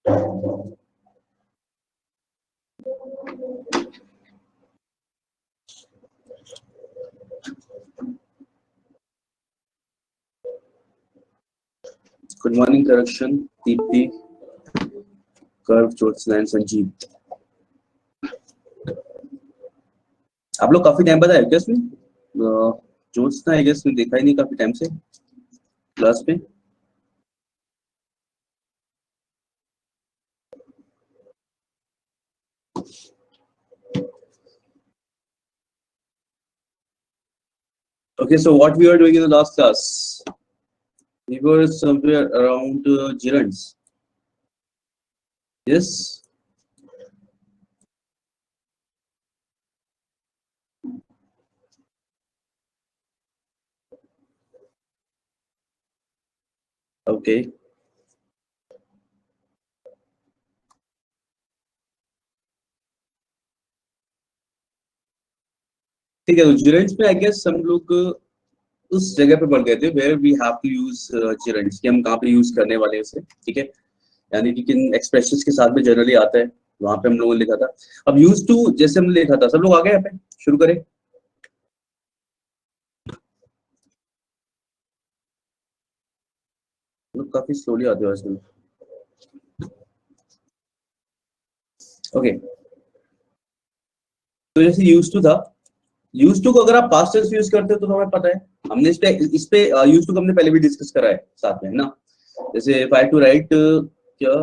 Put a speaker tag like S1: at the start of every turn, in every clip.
S1: Good morning correction, Deepti, कर्व, Jyotsna and Sanjeev. आप लोग काफी टाइम बाद आए क्या इसमें? ज्योत्सना आई गेस मैं देखा ही नहीं काफी टाइम से क्लास में। Okay, so what we were doing in the last class, we were somewhere around gerunds. Yes. Okay. ठीक है, तो gerunds में आई गेस हम लोग उस जगह पे पढ़ गए थे where we have to use gerunds, कि हम कहाँ पे यूज करने वाले हैं इसे, ठीक है, यानी कि किन एक्सप्रेशंस के साथ में जनरली आता है, वहां पे हम लोगों ने लिखा था। अब यूज टू जैसे हमने लिखा था, सब लोग आ गए यहाँ पे, शुरू करें। लोग काफी स्लोली आते हो आजकल। ओके, तो जैसे यूज टू था, यूज टू को अगर आप पास्ट टेंस यूज करते हो तो हमें पता है, हमने इस पे यूज टू को हमने पहले भी डिस्कस करा है साथ में, है ना। जैसे इफ आई टू राइट क्या,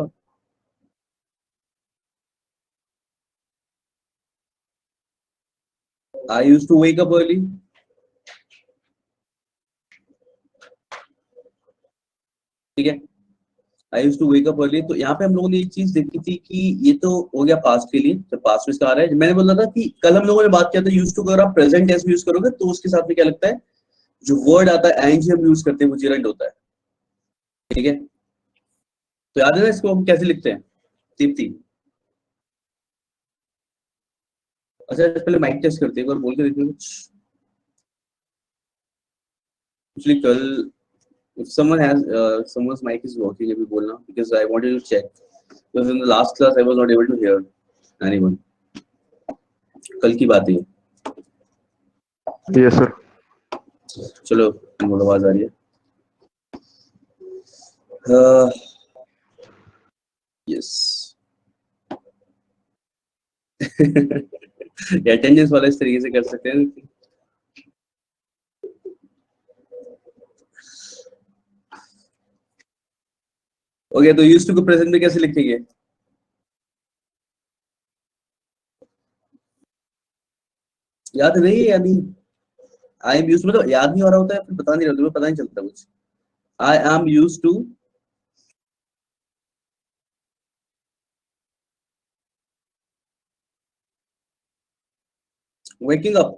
S1: I use to wake up early, ठीक है, I use to wake up early. तो यहाँ पे हम लोगों ने एक चीज देखी थी कि ये तो हो गया पास्ट के लिए, जब पास्ट में इसका आ रहा है। मैंने बोला था कि कल हम लोगों ने बात किया था यूज टू को अगर आप प्रेजेंट टेंस में यूज करोगे तो उसके साथ में क्या लगता है, जो वर्ड आता है आईएनजी हम यूज करते हैं वो जेरेंट होता है, ठीक है। तो याद है ना इसको हम कैसे लिखते हैं, दीप्ति? अच्छा पहले माइक टेस्ट करते हैं, एक बार बोल के देखिए कुछ। एक्चुअली कल if someone has someone's mic is working, अभी बोलना, because I wanted to check, because in the last class I was not able to hear anyone. कल की बात है।
S2: Yes sir.
S1: चलो बोलो, आवाज आ रही है? यस। अटेंडेंस वाला इस तरीके से कर सकते हैं। ओके, तो यूज्ड टू को प्रेजेंट में कैसे लिखेंगे? याद नहीं है, याद नहीं, आई एम यूज्ड मतलब याद नहीं हो रहा होता है, फिर पता नहीं रहता, पता नहीं चलता कुछ। I am used to waking up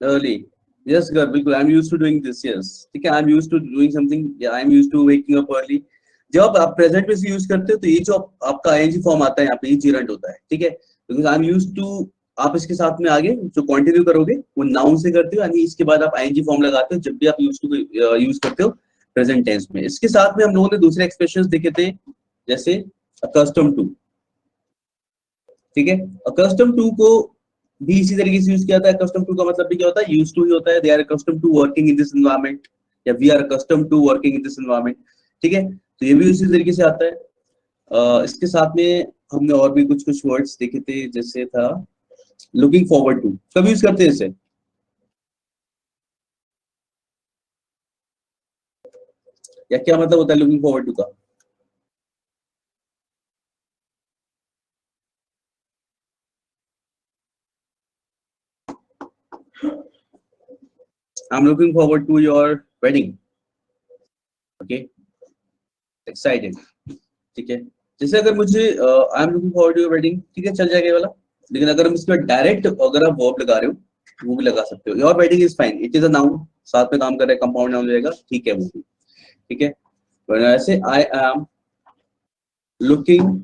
S1: early. Yes girl, बिल्कुल, I am used to doing this, yes ठीक है, I am used to doing something, या I am used to waking up early. जब आप प्रेजेंट में से यूज करते हो तो ये जो आपका आईएनजी फॉर्म आता है यहाँ पे, ये जीरेंट होता है, ठीक है, because I am used to, आप इसके साथ में आगे जो कंटिन्यू करोगे वो नाउन से करते हो, यानी इसके बाद आप आईएनजी फॉर्म लगाते हो जब भी आप यूज्ड टू यूज करते हो प्रेजेंट टेंस में। इसके साथ में हम लोगों ने दूसरे एक्सप्रेशंस देखे थे, जैसे अकस्टम टू, ठीक है, अकस्टम टू को भी इसी तरीके से यूज किया था। अकस्टम टू का मतलब भी क्या होता है, यूज टू ही होता है, they are accustom to working in this environment, या we are accustom to working in this environment, ठीक है, तो ये भी उसी तरीके से आता है। इसके साथ में हमने और भी कुछ कुछ वर्ड्स देखे थे, जैसे था लुकिंग फॉरवर्ड टू, कब यूज करते हैं इसे? या क्या मतलब होता है लुकिंग फॉरवर्ड टू का? I am looking forward to your wedding, okay, excited, ठीक है। जैसे अगर मुझे I am looking forward to your wedding, ठीक है, चल जाएगा ये वाला। लेकिन अगर हम इसमें डायरेक्ट अगर आप वर्ब लगा रहे हो वो भी लगा सकते हो, your wedding is fine, it is a noun, साथ में काम कर रहा है, कंपाउंड नाउन रहेगा, ठीक है वो भी, ठीक है। वरना ऐसे I am looking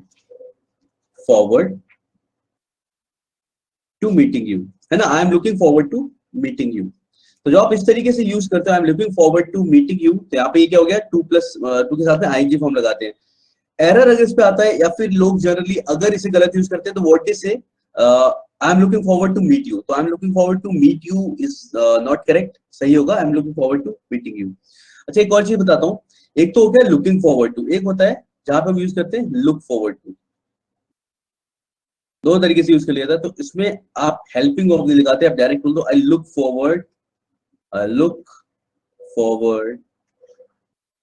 S1: forward to meeting you, है ना, I am looking forward to meeting you. तो जो आप इस तरीके से यूज करते हो, I am looking forward to meeting you, तो यहाँ पे ये क्या हो गया, टू के साथ में आईएनजी फॉर्म लगाते हैं। एरर अगर इस पे आता है, या फिर लोग जनरली अगर इसे गलत यूज करते हैं, तो व्हाट इज से I am looking forward to meet you, तो I am looking forward to meet you is not correct, सही होगा I am looking forward to meeting you. अच्छा एक और चीज बताता हूँ, एक तो हो गया लुकिंग फॉरवर्ड टू, एक होता है जहां पे हम यूज करते हैं लुक फॉरवर्ड टू। दो तरीके से यूज कर लिया था, तो इसमें आप हेल्पिंग वर्ब नहीं लगाते, आप डायरेक्ट बोल दो I look forward, I look forward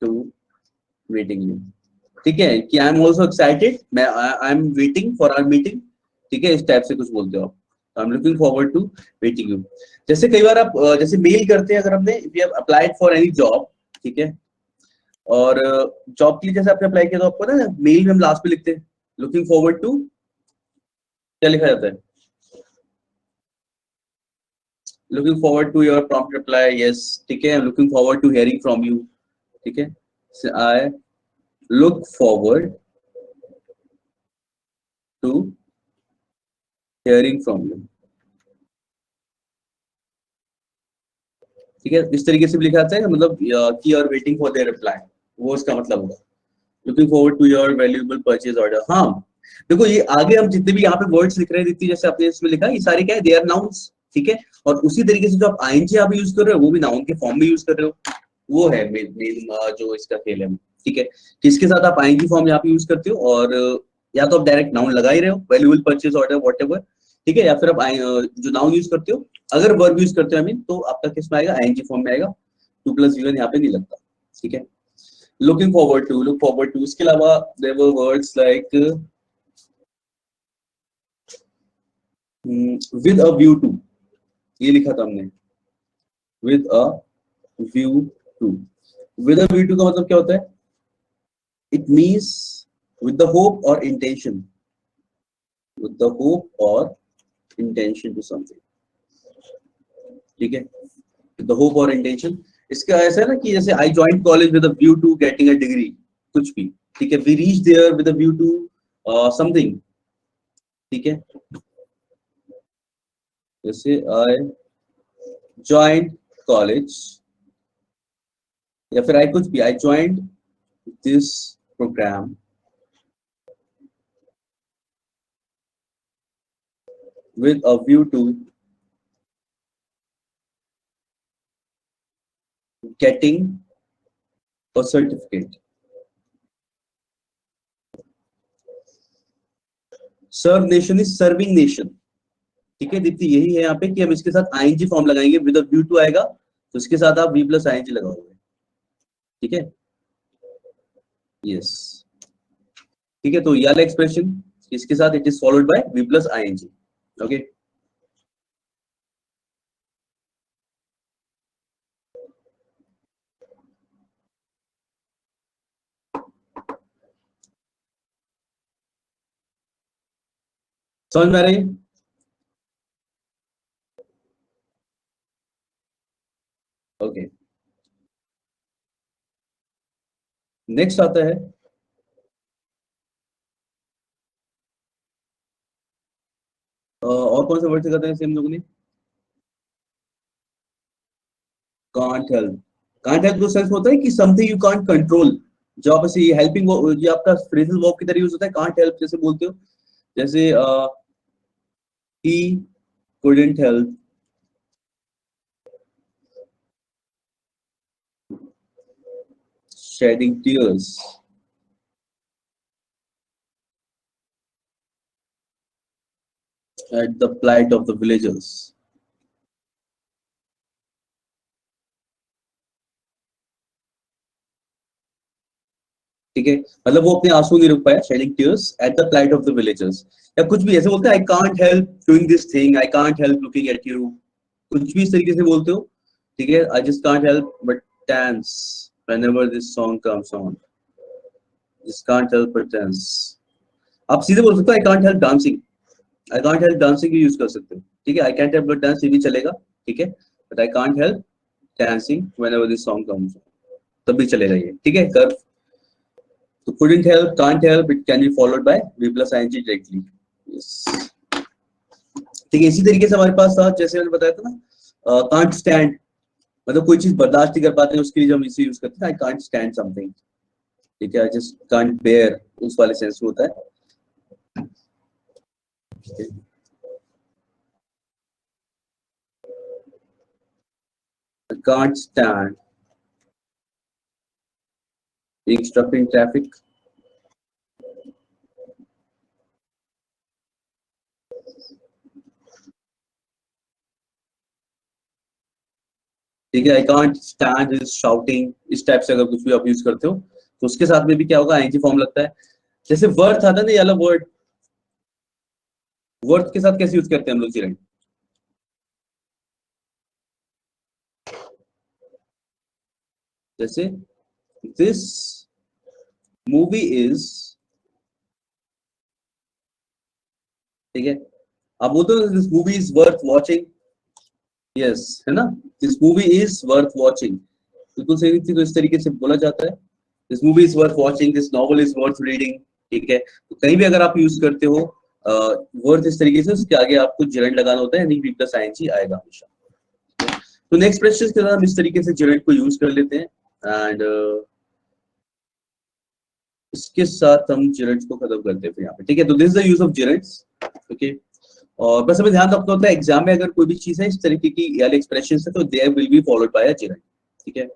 S1: to meeting you. ठीक है, कि आई एम ऑल्सो एक्साइटेड, मैं I am waiting for our meeting, ठीक है, इस टाइप से कुछ बोलते हो आप, I am looking forward to meeting you. जैसे कई बार आप जैसे मेल करते हैं, अगर हमने if you have applied for any job, ठीक है, और जॉब के लिए जैसे आपने अप्लाई किया, तो आपको ना मेल में हम लास्ट में लिखते हैं लुकिंग फॉरवर्ड टू, क्या लिखा जाता है, looking forward to your prompt reply, yes, ठीक है, looking forward to hearing from you, ठीक है, I look forward to hearing from you, ठीक है, इस तरीके से भी लिखा जाता है, मतलब कि are waiting for their reply, वो इसका मतलब होगा looking forward to your valuable purchase order. हाँ, देखो ये आगे हम जितने भी यहाँ पे वर्ड्स लिख रहे हैं, जितनी जैसे आपने इसमें लिखा, ये सारे क्या है, दे आर नाउन्स, ठीक है, और उसी तरीके से जो आप आईएनजी यहाँ पे यूज कर रहे हो, वो भी नाउन के फॉर्म में यूज कर रहे हो, वो है मेन जो इसका खेल है, ठीक है, किसके साथ आप आईएनजी फॉर्म यहाँ पे यूज करते हो, और या तो आप डायरेक्ट नाउन लगा ही रहे हो, वैल्यूएबल परचेज ऑर्डर व्हाटएवर, ठीक है, या फिर आप जो नाउन यूज करते हो, अगर वर्ब यूज करते हो आई मीन, तो आपका किस में आएगा, आईएनजी फॉर्म में आएगा, टू प्लस यूएन यहाँ पे नहीं लगता, ठीक है। Looking forward to, look forward to, इसके अलावा there were words like with a view to, ये लिखा था हमने, with a view to, with a view to का मतलब क्या होता है, it means with the hope और इंटेंशन, विद द होप और इंटेंशन टू समथिंग, ठीक है, विद द होप और इंटेंशन। इसका ऐसा है ना कि जैसे I joined college with a view to getting a degree, कुछ भी, ठीक है, we reach there with a view to something, ठीक है, जैसे आई जॉइंड कॉलेज, या फिर आई कुछ भी, I joined this program with a view to getting a certificate. Serve nation is serving nation, ठीक है दीप्ति, यही है यहाँ पे कि हम इसके साथ आईएनजी फॉर्म लगाएंगे, विद अ व्यू टू आएगा, तो इसके साथ आप वी प्लस आईएनजी लगाओगे, ठीक है, यस, ठीक है, तो ये वाला एक्सप्रेशन इसके साथ it is followed by V plus ING, okay. समझ में आ रही है, ओके। नेक्स्ट आता है और कौन सा वर्ड से करते हैं सेम लोगों ने, कांट हेल्प, कांट हेल्प तो सेंस होता है कि समथिंग यू कांट कंट्रोल, जो आप ऐसे हेल्पिंग, ये आपका फ्रेजल वर्ब की तरह यूज होता है, कांट हेल्प जैसे बोलते हो, जैसे he couldn't help shedding tears at the plight of the villagers, ठीक है, मतलब वो अपने आंसू नहीं रुक पाया, shedding tears at the plight of the villagers, या कुछ भी ऐसे बोलते हैं, I can't help doing this thing, I can't help looking at you, कुछ भी इस तरीके से बोलते हो, ठीक है, I just can't help but dance whenever this song comes on, just can't help but dance, आप सीधे बोल सकते हो I can't help dancing, I can't help dancing use कर सकते हो, ठीक है, I can't help but dance ये भी चलेगा, ठीक है, but I can't help dancing whenever this song comes on, तब भी चलेगा ये, ठीक है, कर, तो couldn't help, can't help, it can be followed by v plus ing directly, yes, ठीक है, इसी तरीके से हमारे पास था, जैसे मैंने बताया था ना, can't stand, मतलब कोई चीज बर्दाश्त नहीं कर पाते हैं उसके लिए हम इसे यूज करते हैं, आई कांट स्टैंड समथिंग, ठीक है, आई जस्ट कांट बेयर, उस वाले सेंस में होता है। I can't stand being stuck in traffic. ठीक है, I can't stand is shouting, इस टाइप से अगर कुछ भी आप यूज करते हो तो उसके साथ में भी क्या होगा, आईएनजी फॉर्म लगता है। जैसे वर्थ आता है ना, ये वाला वर्ड, वर्थ के साथ कैसे यूज करते हैं हम लोग चिरण? जैसे दिस मूवी इज, ठीक है, आप बोलते हो this movie is worth watching, yes, है ना, this movie is worth watching, बिल्कुल सही थी, तो इस तरीके से बोला जाता है, this movie is worth watching, this novel is worth reading, ठीक है। तो कहीं भी अगर आप यूज करते हो वर्थ इस तरीके से, उसके आगे आपको जेरेंट लगाना होता है, यानी वी प्लस आईएनजी आएगा हमेशा। तो नेक्स्ट क्वेश्चन के साथ हम इस तरीके से जेरेंट को यूज कर लेते हैं एंड इसके साथ हम जेरेंट्स को खत्म करते हैं फिर यहाँ पे, ठीक है। तो this is the use of gerunds, okay. और बस हमें ध्यान रखना होता है एग्जाम में अगर कोई भी चीज है इस तरीके की या एक्सप्रेशन है तो there will be followed by a gerund, ठीक है।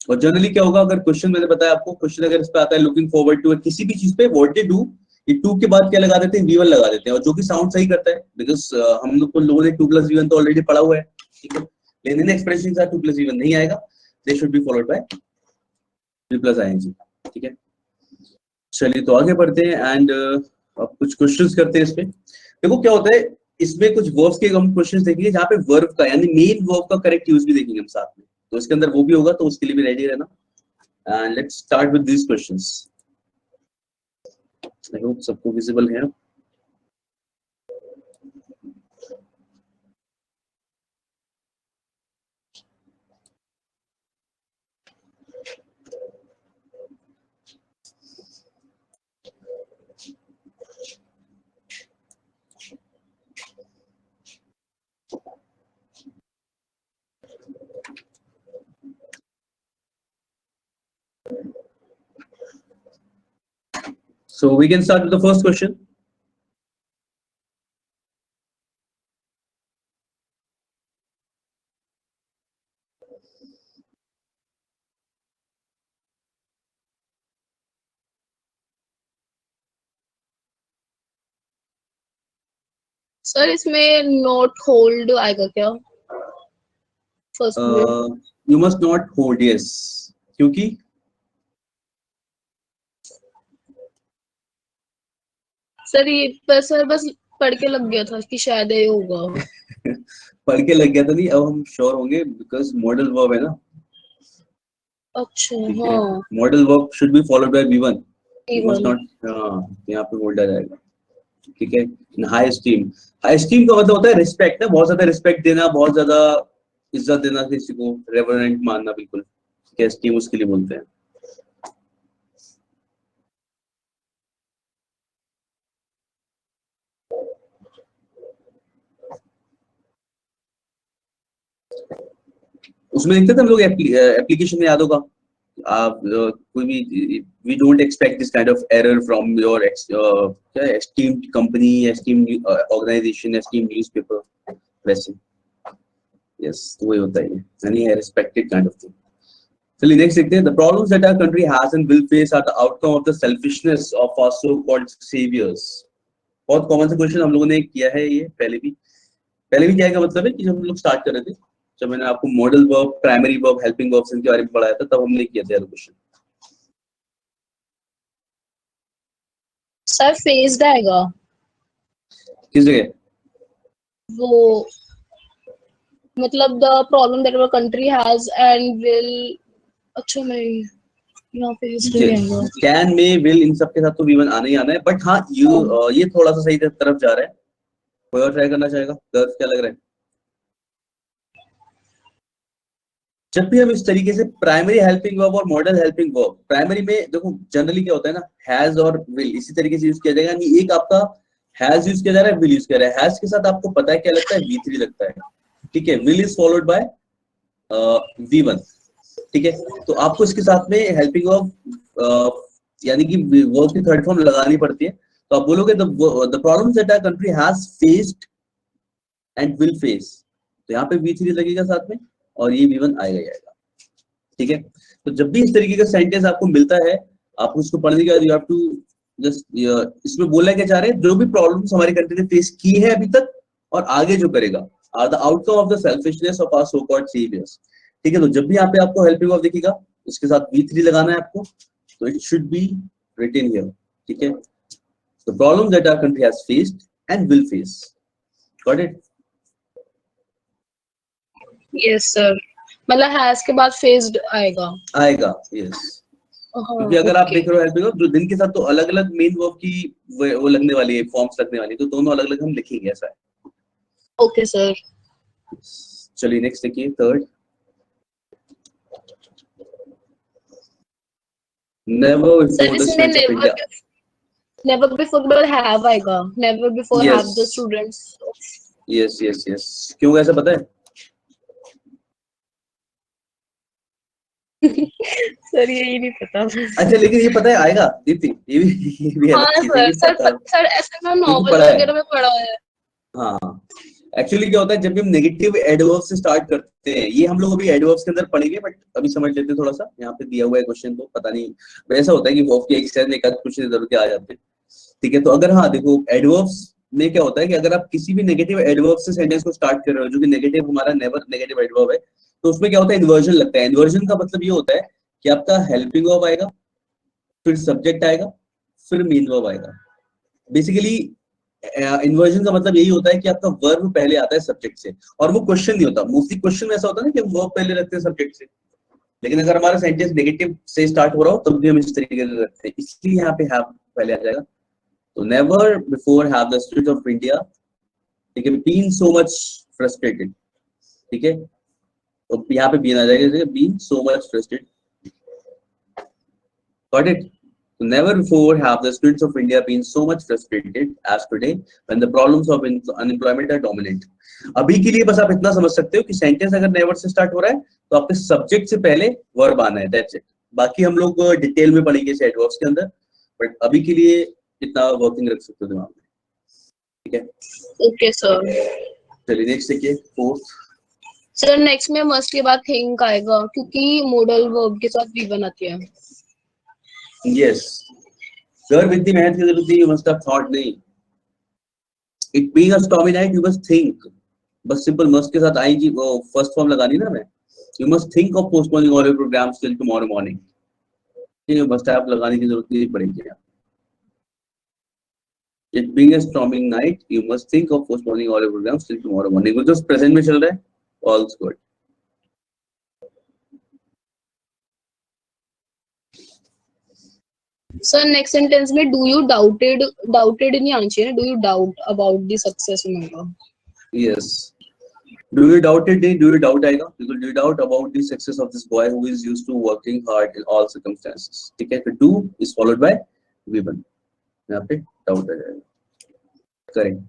S1: और जनरली क्या होगा, अगर क्वेश्चन मैंने बताया आपको, क्वेश्चन अगर इस पे आता है लुकिंग फॉरवर्ड टू किसी भी चीज पे, व्हाट दे डू, ये टू के बाद क्या लगा देते हैं, V1 लगा देते हैं, और जो कि साउंड सही करता है, बिकॉज हम लोगों ने 2 + V1 तो ऑलरेडी पढ़ा हुआ है, ठीक है। लेकिन इन एक्सप्रेशन के साथ 2 + V1 नहीं आएगा, they should be followed by V plus ING, ठीक है। चलिए तो आगे बढ़ते हैं एंड अब कुछ क्वेश्चंस करते हैं इस पे। देखो क्या होता है, इसमें कुछ वर्ब्स के हम क्वेश्चंस देखेंगे जहाँ पे वर्ब का यानी मेन वर्ब का करेक्ट यूज भी देखेंगे हम साथ में, तो इसके अंदर वो भी होगा, तो उसके लिए भी रेडी रहना। And let's start with these questions. I hope सबको विजिबल है। So we can start with the first question.
S2: Sir इसमें नोट होल्ड आएगा क्या फर्स्ट में?
S1: You must not hold, yes, क्योंकि
S2: सर ये सर बस पढ़ के लग गया था कि शायद ये होगा।
S1: पढ़ के लग गया था, नहीं अब हम श्योर होंगे बिकॉज मॉडल वर्ब है ना।
S2: अच्छा
S1: हाँ, modal verb should be followed bye V1, you must
S2: V1
S1: not, यहाँ पे होल्ड आ जाएगा, ठीक है। हाई स्टीम, हाई स्टीम का मतलब होता है रिस्पेक्ट ना, बहुत ज्यादा रिस्पेक्ट देना, बहुत ज्यादा इज्जत देना किसी को, रेवरेंट मानना, बिल्कुल, ठीक है, स्टीम उसके लिए बोलते हैं। उसमें देखते थे हम लोग एप्लीकेशन में, याद होगा आप कोई भी, we don't expect this kind of error from your क्या esteemed company, esteemed organisation, esteemed newspaper, वैसे यस, तो वही होता है, यानी है रिस्पेक्टेड काइंड ऑफ थिंग। चलिए नेक्स्ट देखते हैं, the problems that our country has and will face are the outcome of the selfishness of our so called saviours. बहुत कॉमन सा क्वेश्चन, हम लोगों ने किया है ये पहले भी क्या का मतलब है कि जब हम लोग स्टार्ट कर रहे थे, जब मैंने आपको modal verb, primary verb, helping verbs इनके बारे में पढ़ाया था, तब हमने किया था क्वेश्चन।
S2: सर फेस्ड आएगा
S1: किस जगह?
S2: वो, मतलब the problem that our country has and will. अच्छा नहीं, यहाँ पे हिस्ट्री नहीं आएगा।
S1: कैन में विल इन सब के साथ तो V1 आना ही आना है, बट हाँ ये थोड़ा सा सही तरफ जा रहा है। कोई और ट्राई करना चाहेगा? गर्व क्या लग रहा है? जब भी हम इस तरीके से प्राइमरी हेल्पिंग वर्ब और मॉडल हेल्पिंग वर्ब, प्राइमरी में देखो जनरली क्या होता है ना, हैज और विल इसी तरीके से यूज किया जाएगा, यानी एक आपका हैज यूज किया जा रहा है, विल यूज किया जा रहा है, हैज के साथ आपको पता है क्या लगता है, V3 लगता है, ठीक है। Will is followed bye V1, ठीक है। तो आपको इसके साथ में हेल्पिंग ऑफ यानी कि वर्ब की थर्ड फॉर्म लगानी पड़ती है। तो आप बोलोगे the problems that our country has faced and will face, तो यहाँ पे V3 लगेगा साथ में और ये V1 आएगा ही आएगा, ठीक है। तो जब भी इस तरीके का सेंटेंस आपको मिलता है, आप उसको पढ़ने के बाद यू हैव टू जस्ट, इसमें बोलना क्या चाह रहे हैं, जो भी प्रॉब्लम्स हमारी कंट्री ने फेस की है अभी तक और आगे जो करेगा are the outcome of the selfishness of our so called saviours, ठीक है। तो जब भी यहाँ पे आपको हेल्पिंग ऑफ दिखेगा, इसके साथ V3 लगाना है आपको, तो it should be written here, ठीक है। The problem that our country has faced and will face, got it.
S2: Yes sir, मतलब हैज के बाद फेस्ड आएगा।
S1: यस, क्योंकि अगर आप देख रहे हो हेल्पिंग ऑफ, जो दिन के साथ तो अलग अलग मेन वर्ब की वो लगने वाली है, फॉर्म्स लगने वाली है, तो दोनों अलग अलग हम लिखेंगे, ऐसा है।
S2: Okay sir.
S1: चलिए नेक्स्ट देखिए, third, never before the students of India.
S2: Never before have आएगा, never before have the students.
S1: Yes yes yes, क्यों ऐसा पता है?
S2: सर यही नहीं पता।
S1: अच्छा, लेकिन ये पता है आएगा दीप्ति, ये भी
S2: हाँ
S1: अलग चीज है,
S2: सर,
S1: ये
S2: सर ऐसे ना नॉवेल्स
S1: पढ़ा है।
S2: वगैरह में पढ़ा है।
S1: हाँ, एक्चुअली क्या होता है, जब भी हम नेगेटिव एडवर्ब से स्टार्ट करते हैं, ये हम लोग अभी एडवर्ब्स के अंदर पढ़ेंगे, बट अभी समझ लेते हैं थोड़ा सा। यहाँ पे दिया हुआ है क्वेश्चन, तो पता नहीं, but ऐसा होता है कि वर्ब के एक से एक आध क्वेश्चन इधर के आ जाते हैं, ठीक है। तो अगर, हाँ देखो, एडवर्ब्स में क्या होता है कि अगर आप किसी भी नेगेटिव एडवर्ब से सेंटेंस को स्टार्ट कर रहे हो, जो कि नेगेटिव, हमारा नेवर नेगेटिव एडवर्ब है, तो उसमें क्या होता है, इन्वर्जन लगता है। इन्वर्जन का मतलब ये होता है कि आपका हेल्पिंग वर्ब आएगा, फिर सब्जेक्ट आएगा, फिर मेन वर्ब आएगा। बेसिकली इन्वर्जन का मतलब यही होता है कि आपका वर्ब पहले आता है सब्जेक्ट से, और वो क्वेश्चन नहीं होता। मोस्टली क्वेश्चन में ऐसा होता है ना कि हम वर्ब पहले रखते हैं सब्जेक्ट से, लेकिन अगर हमारा सेंटेंस नेगेटिव से स्टार्ट हो रहा हो तब भी हम इस तरीके से रखते हैं, इसलिए यहाँ पे हैव पहले आ जाएगा। तो never before have the students of India, ठीक है, बीन सो मच फ्रस्ट्रेटेड, ठीक है। तो यहाँ पे बीन आ जाएगा, been so much frustrated, got it. So never before have the students of India been so much frustrated as today when the problems of unemployment are dominant. अभी के लिए बस आप इतना समझ सकते हो कि सेंटेंस अगर नेवर से स्टार्ट हो रहा है तो आपके सब्जेक्ट से पहले वर्ब आना है, दैट्स इट। बाकी हम लोग डिटेल में पढ़ेंगे इस एडवर्ब्स के अंदर, बट अभी के लिए इतना वर्किंग रख सकते हो दिमाग में, ठीक है।
S2: Okay sir.
S1: चलिए नेक्स्ट देखिए, फोर्थ।
S2: सर नेक्स्ट में मस्ट के बाद थिंक आएगा, क्योंकि मॉडल वर्ब के साथ V1 आती है।
S1: यस, सर इतनी मेहनत की जरूरत नहीं, यू मस्ट हैव थॉट नहीं। It being a stormy night, you must think, बस सिंपल मस्ट के साथ आईजी वो फर्स्ट फॉर्म लगानी ना, मैं you must think of postponing all your programmes till tomorrow morning, ये मस्ट हैव लगाने की जरूरत नहीं पड़ेगी। It being a storming night, you must think of postponing all your programmes till tomorrow morning, वो जो प्रेजेंट में चल रहा है, all's good.
S2: Sir next sentence में डू यू डाउटेड नहीं आनी चाहिए ना, do you doubt about the success होगा।
S1: Yes, do you doubt it? Do you doubt आएगा, because do you doubt about the success of this boy who is used to working hard in all circumstances, ठीक है। तो do is followed by V1, यहाँ पे doubt आ जाएगा, correct.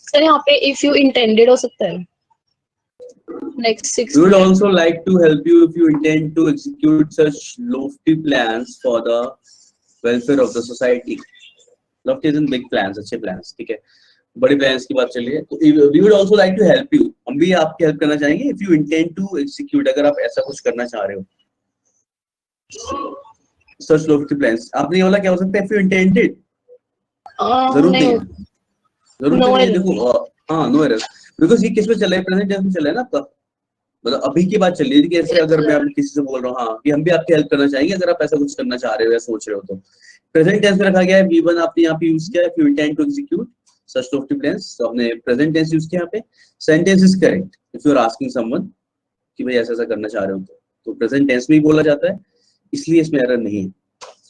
S2: Sir यहाँ पे if you intended हो सकता है नेक्स्ट 6
S1: We would
S2: में।
S1: also like to help you if you intend to execute such lofty plans for the welfare of the society. Lofty is in big plans, अच्छे plans, ठीक है, बड़े plans की बात चल रही है। तो we would also like to help you, हम भी आपकी हेल्प करना चाहेंगे, if you intend to execute, अगर आप ऐसा कुछ करना चाह रहे हो, such lofty plans। आपने ये वाला क्या हो सकता है, if you intended, जरूर नहीं है, जरूर नहीं है। देखो हाँ, नो एरर, बिकॉज ये किस में चल रहा है, प्रेजेंट टेंस में चल रहा है ना आपका, मतलब अभी की बात चल रही है कि ऐसे अगर मैं किसी से बोल रहा हूँ हाँ कि हम भी आपकी हेल्प करना चाहेंगे अगर आप ऐसा कुछ करना चाह रहे हो या सोच रहे हो, तो प्रेजेंट टेंस में रखा गया है। V1 आपने यहाँ पे यूज किया है, if you intend to execute such lofty plans, तो आपने प्रेजेंट टेंस यूज किया यहाँ पे। Sentence is correct if you are asking someone कि भाई ऐसा ऐसा करना चाह रहे हो, तो प्रेजेंट टेंस में ही बोला जाता है, इसलिए इसमें एरर नहीं है।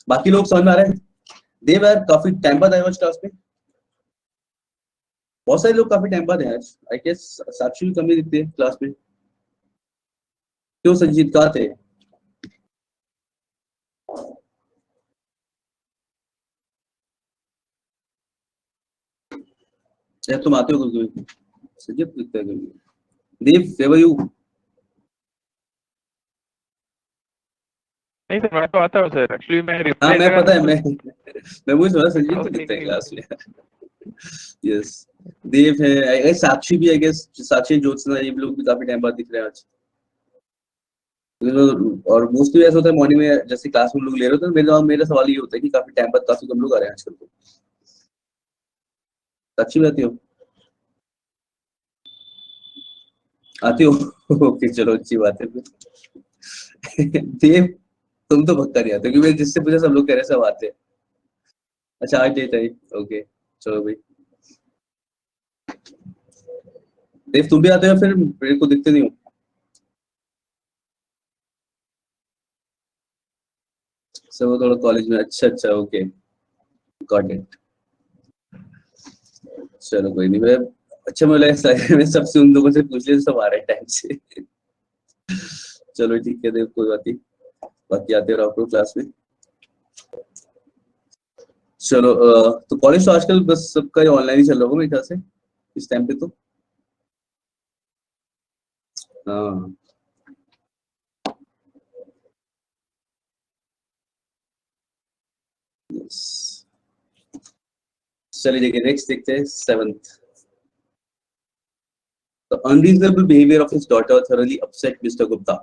S1: बाकी लोग समझ में आ रहे हैं? देव यार काफी टाइम बाद आए हो क्लास में। बहुत सारे लोग काफी टाइम बाद हैं आज। आई गेस साक्षी भी कमी दिखती है क्लास में। क्यों संजीत कहाँ थे? यार तुम आते हो कभी? संजीत दिखता है कभी? देव where were you?
S3: नहीं सर, मैं तो आता हूँ सर, एक्चुअली मैं
S1: हाँ
S3: रिप्लाई
S1: मैं
S3: करा
S1: पता है,
S3: था।
S1: मैं वही समझा संजीत तो दिखता है क्लास में। यस देव है, आई गेस साक्षी भी, आई गेस साक्षी ज्योत्सना ये भी लोग भी काफी टाइम बाद दिख रहे हैं आज। और मोस्टली ऐसा होता है मॉर्निंग में जैसे क्लास में लोग ले रहे होते हैं, मेरा सवाल ये होता है कि काफी टाइम बाद काफी कम लोग आ रहे हैं आजकल। तो साक्षी भी आती हो? ओके चलो अच्छी बात है फिर। देव तुम तो पक्का नहीं आते, क्योंकि जिससे पूछा सब लोग कह रहे हैं सब आते हैं। अच्छा आज डेट है, ओके चलो भाई। देव तुम भी आते हो फिर मेरे को दिखते नहीं हो? सब वो थोड़ा कॉलेज में, अच्छा ओके गॉट इट। चलो कोई नहीं, मैं अच्छा मैं लगा मैं सबसे उन लोगों से पूछ लिया सब आ रहे हैं टाइम से। चलो ठीक है देव कोई बात नहीं, बाकी आते रहो आपको क्लास में। चलो तो कॉलेज तो आजकल बस सबका ऑनलाइन ही चल रहा होगा मेरे ख्याल से इस टाइम पे तो। हाँ yes. चलिए देखिए नेक्स्ट देखते हैं 7th। The unreasonable behavior of his daughter thoroughly upset Mr. Gupta.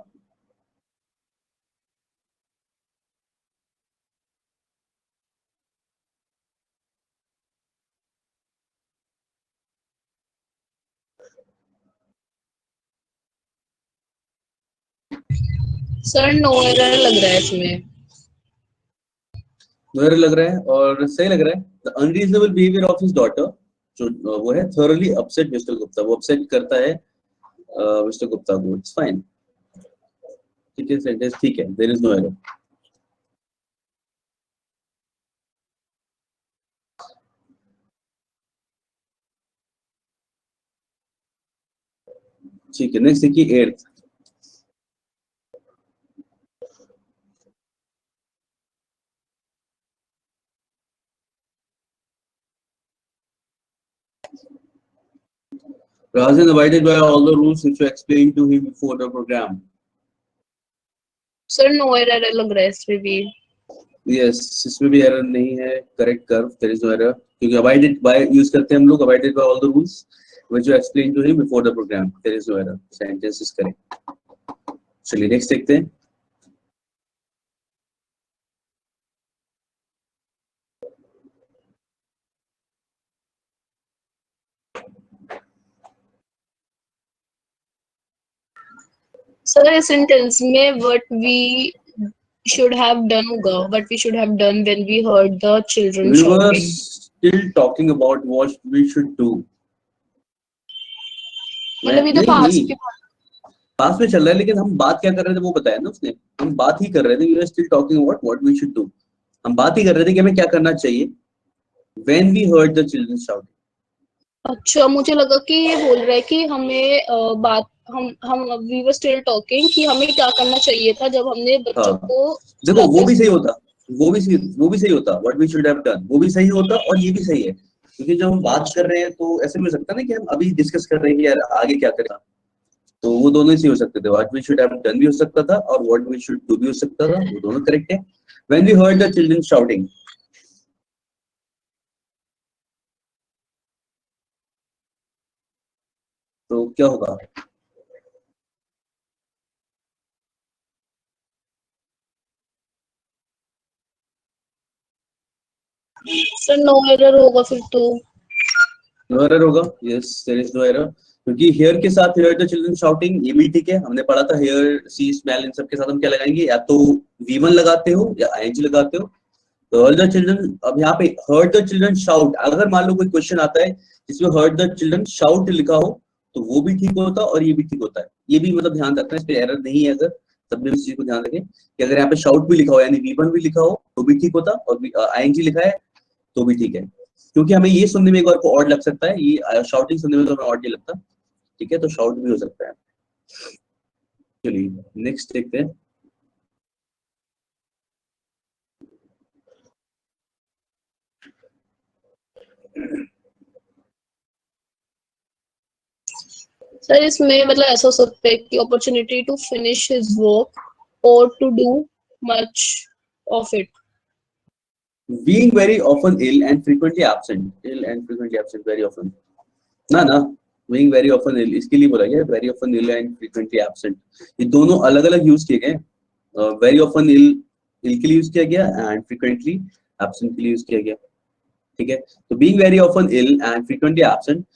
S2: Sir no error लग रहा है इसमें।
S1: मेरे लग रहा है और सही लग रहा है। The unreasonable behavior of his daughter जो वो है thoroughly upset Mr. Gupta, वो upset करता है मिस्टर गुप्ता को। इट्स फाइन, ठीक है सेंटेंस ठीक है, देयर इज नो एरर। ठीक है नेक्स्ट देखिए 8th। Rajan abided by all the rules which were explained to him before the program.
S2: Sir no error लग रहा है इसमें भी।
S1: यस इसमें भी एरर नहीं है, करेक्ट कर्व, देयर इज नो एरर, क्योंकि अबाइडेड बाय यूज करते हैं हम लोग, abided by all the rules which you explain to him before the program, there is no error, sentence is correct. चलिए नेक्स्ट देखते हैं।
S2: सर इस सेंटेंस में what we should have done होगा, what we should have done when we heard the children
S1: We were
S2: shouting.
S1: still talking about what we should do.
S2: मतलब ये तो
S1: नहीं
S2: पास्ट
S1: नहीं
S2: की
S1: पास में चल रहा है, लेकिन हम बात क्या कर रहे थे वो बताया ना उसने। हम बात ही कर रहे थे, we were still talking about what we should do. हम बात ही कर रहे थे कि हमें क्या करना चाहिए when we heard the children shouting.
S2: अच्छा मुझे लगा कि ये बोल रहा है कि हमें बात हम वी वर स्टिल टॉकिंग कि हमें क्या करना चाहिए था जब हमने बच्चों
S1: हाँ
S2: को
S1: देखो वो भी सही होता, वो भी सही होता, what we should have done वो भी सही होता और ये भी सही है, क्योंकि जब हम बात कर रहे हैं तो ऐसे भी हो सकता है ना कि हम अभी डिस्कस कर रहे हैं कि यार आगे क्या करें, तो वो दोनों ही सही हो सकते थे। what we should have done भी हो सकता था और what we should do भी हो सकता था, वो दोनों करेक्ट है। when we heard the children shouting, तो क्या होगा?
S2: सर नो एरर होगा फिर तो।
S1: नो एरर होगा, yes there is no error, क्योंकि हियर के साथ हियर द चिल्ड्रन शाउटिंग ये भी ठीक है, हमने पढ़ा था हियर सी स्मेल इन सब के साथ हम क्या लगाएंगे, या तो V1 लगाते हो या ING लगाते हो। तो heard the children, अब यहाँ पे heard the children shout, अगर मान लो कोई क्वेश्चन आता है जिसमें heard the children shout लिखा हो तो वो भी ठीक होता है और ये भी ठीक होता है। ये भी मतलब ध्यान रखना, इस पे एरर नहीं है। अगर तब भी इस चीज को ध्यान रखें कि अगर यहाँ पे shout भी लिखा हो यानी V1 भी लिखा हो तो भी ठीक होता और ING लिखा है तो भी ठीक है। क्योंकि हमें ये सुनने में एक बार को ऑड लग सकता है, ये शाउटिंग सुनने में तो हमें ऑड नहीं लगता, ठीक है, तो शाउट भी हो सकता है। चलिए नेक्स्ट देखते हैं।
S2: सर इसमें मतलब ऐसा हो सकता है कि opportunity to finish his work और to do much of it.
S1: Being very often ill and frequently absent, ill and frequently absent, very often, ना being very often ill इसके लिए बोला गया, very often ill and frequently absent, ये दोनों अलग अलग यूज किए गए। very often ill के लिए यूज किया गया and frequently absent के लिए यूज किया गया, ठीक है। तो being very often ill and frequently absent,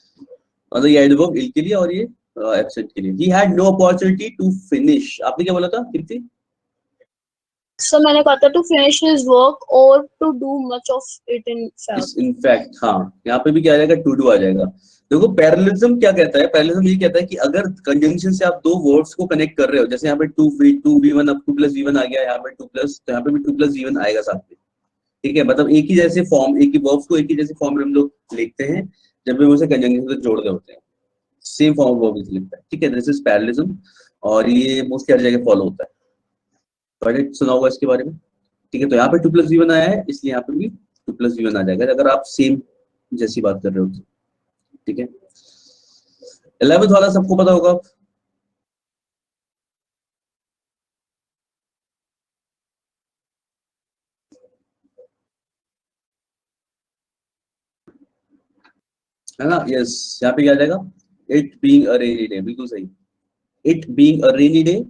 S1: मतलब ये adverb ill के लिए और ये absent के लिए। he had no opportunity to finish, आपने क्या बोला था कितनी?
S2: सर मैंने कहा था टू फिनिश हिज वर्क और to do much of it in
S1: fact हाँ, यहाँ पे भी क्या आ जाएगा, टू डू आ जाएगा। देखो पैरेललिज्म क्या कहता है, पैरेललिज्म ये कहता है कि अगर कंजंक्शन से आप दो वर्ड्स को कनेक्ट कर रहे हो, जैसे यहाँ पे टू वी वन, अब टू प्लस वी वन आ गया, यहाँ पे टू प्लस, तो यहाँ पे भी टू प्लस वी वन आएगा साथ में, ठीक है। मतलब एक ही जैसे फॉर्म, एक ही वर्ब्स को एक ही जैसे फॉर्म में हम लोग लिखते हैं जब भी उसे कंजंक्शन से जोड़ रहे होते हैं, सेम फॉर्म वर्ब लिखता है, ठीक है। दिस इज पैरेललिज्म और ये मोस्टली हर जगह फॉलो होता है, पढ़े सुना होगा इसके बारे में, ठीक है। तो यहाँ पे टू प्लस वी वन आया है, इसलिए यहाँ पे भी टू प्लस वी वन आ जाएगा अगर आप सेम जैसी बात कर रहे हो, ठीक है। 11th वाला सबको पता होगा, है ना? यस, यहाँ पे क्या आ जाएगा, it being a rainy day, बिल्कुल सही। It being a rainy day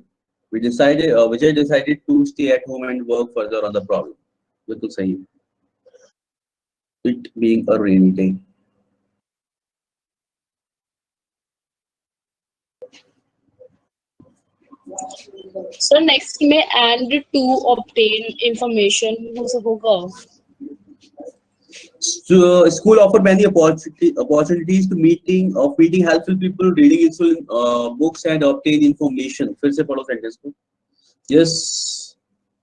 S1: Vijay decided to stay at home and work further on the problem, बिल्कुल सही है। It being a rainy day.
S2: Sir next में एंड टू ऑब्टेन इंफॉर्मेशन होगा।
S1: So, school offered many opportunities to meeting helpful people, reading useful books and obtain information. फिर से पढ़ो sentence को। Yes,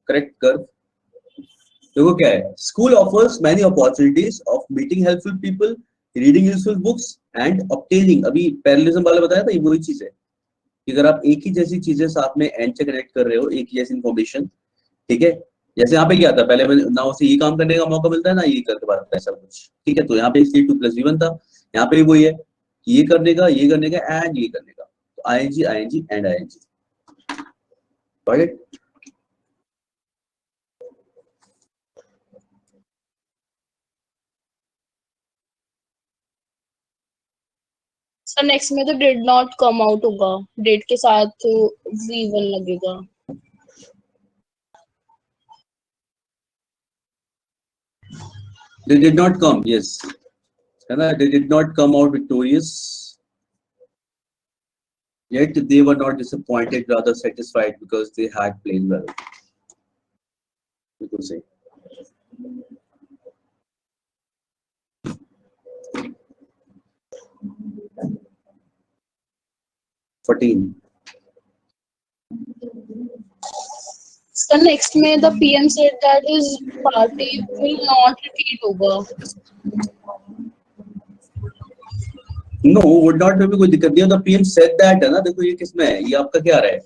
S1: correct कर। देखो क्या है, school offers many opportunities of meeting helpful people, reading useful books and obtaining, अभी parallelism वाला बताया था, ये वही चीज है कि अगर आप एक ही जैसी चीजें साथ में एंड से कनेक्ट कर रहे हो, एक ही जैसी इन्फॉर्मेशन, ठीक है। जैसे यहाँ पे क्या था, पहले में ना उसे ये काम करने का मौका मिलता है ना ये करके बात ऐसा कुछ, ठीक है। तो यहाँ पे इसलिए टू प्लस वी वन था, यहाँ पे भी वही है कि ये करने का एंड ये करने का, तो ING and ING, right.
S2: Sir next में तो डिड नॉट कम आउट होगा, डेट के साथ V1 लगेगा।
S1: They did not come, yes, है ना, they did not come out victorious, yet they were not disappointed, rather satisfied because they had played well, बिल्कुल सही।
S2: सर नेक्स्ट में the PM said that his party will not repeat होगा।
S1: No would not में भी कोई दिक्कत नहीं है, द पीएम सेड दैट है ना, देखो ये किसमें है, ये आपका क्या आ रहा है,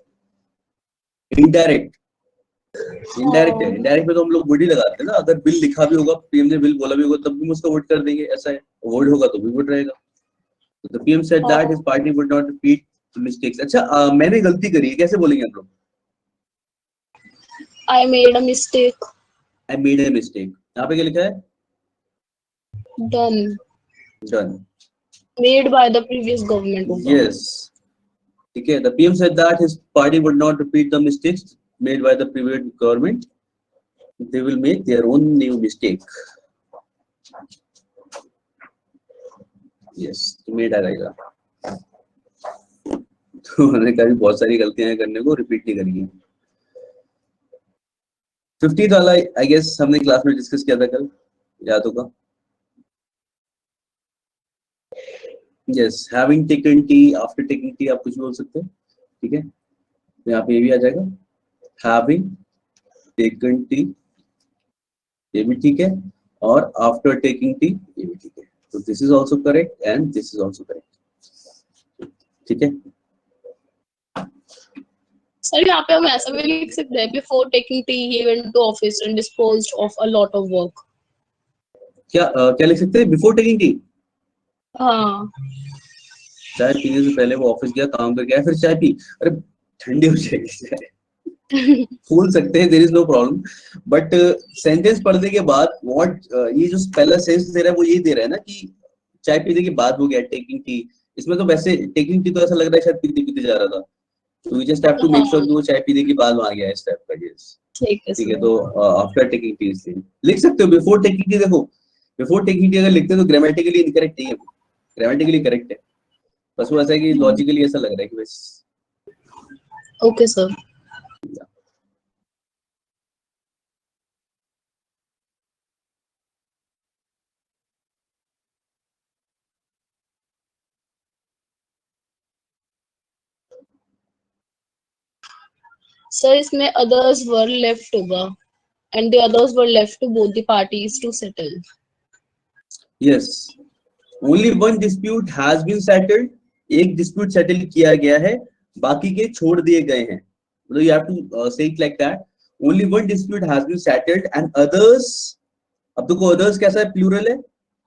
S1: इनडायरेक्ट, इनडायरेक्ट है। इनडायरेक्ट में तो हम लोग वुड ही लगाते हैं ना, अगर बिल लिखा भी होगा, पीएम ने बिल बोला भी होगा, तब भी हम उसका वुड कर देंगे, ऐसा है। वुड होगा तो भी वुड रहेगा। तो the PM said that his party would not repeat mistakes. अच्छा मैंने गलती करी है, कैसे बोलेंगे हम लोग?
S2: I made a mistake।
S1: I made a mistake, यहाँ पे क्या लिखा है?
S2: Done।
S1: Done.
S2: Made by the previous government होगा।
S1: यस, ठीक है। The PM said that his party would not repeat the mistakes made by the previous government, they will make their own new mistake. Yes, made आ जाएगा। तो उन्होंने कहा बहुत सारी गलतियां करने को, रिपीट नहीं करनी है। 50th वाला आई गेस हमने क्लास में डिस्कस किया था कल, याद होगा। Yes, having taken T, after taking tea आप कुछ भी बोल सकते हैं, ठीक है। तो यहाँ पे ये भी आ जाएगा, हैविंग टेकन टी, ये भी ठीक है। और आफ्टर टेकिंग टी, ये भी ठीक है। तो this is also correct and this is also correct, ठीक है।
S2: सर यहाँ पे हम ऐसा भी लिख सकते हैं, before taking tea he went to office and disposed of a lot of work.
S1: क्या लिख सकते हैं बिफोर टेकिंग टी?
S2: हाँ
S1: चाय पीने से पहले वो ऑफिस गया, काम करके आया, फिर चाय पी। अरे ठंडी हो जाएगी चाय। भूल सकते हैं, there is no problem, but sentence पढ़ने के बाद व्हाट ये जो पहला सेंस दे रहा है वो ये दे रहा है ना कि चाय पीने के बाद हो गया टेकिंग टी। इसमें तो वैसे टेकिंग टी तो ऐसा लग रहा है शायद पीते पीते जा रहा था, तो we just have to make sure
S2: हाँ
S1: कि वो चाय पीने के बाद वहां गया है इस टाइप का। यस
S2: ठीक है
S1: ठीक है,
S2: सर।
S1: तो आफ्टर टेकिंग टी से लिख सकते हो बिफोर टेकिंग टी। देखो बिफोर टेकिंग टी अगर लिखते हैं तो ग्रामेटिकली इनकरेक्ट नहीं है, ग्रामेटिकली करेक्ट है, बस वो ऐसा है कि लॉजिकली ऐसा लग रहा है कि बस।
S2: Okay sir. सर इसमें others were left होगा and the others were left to both the parties to settle.
S1: Yes, only one dispute has been settled, एक डिस्प्यूट सेटल किया गया है, बाकी के छोड़ दिए गए हैं। मतलब you have to say it like that, only one dispute has been settled and others, अब देखो अदर्स कैसा है, प्लूरल है,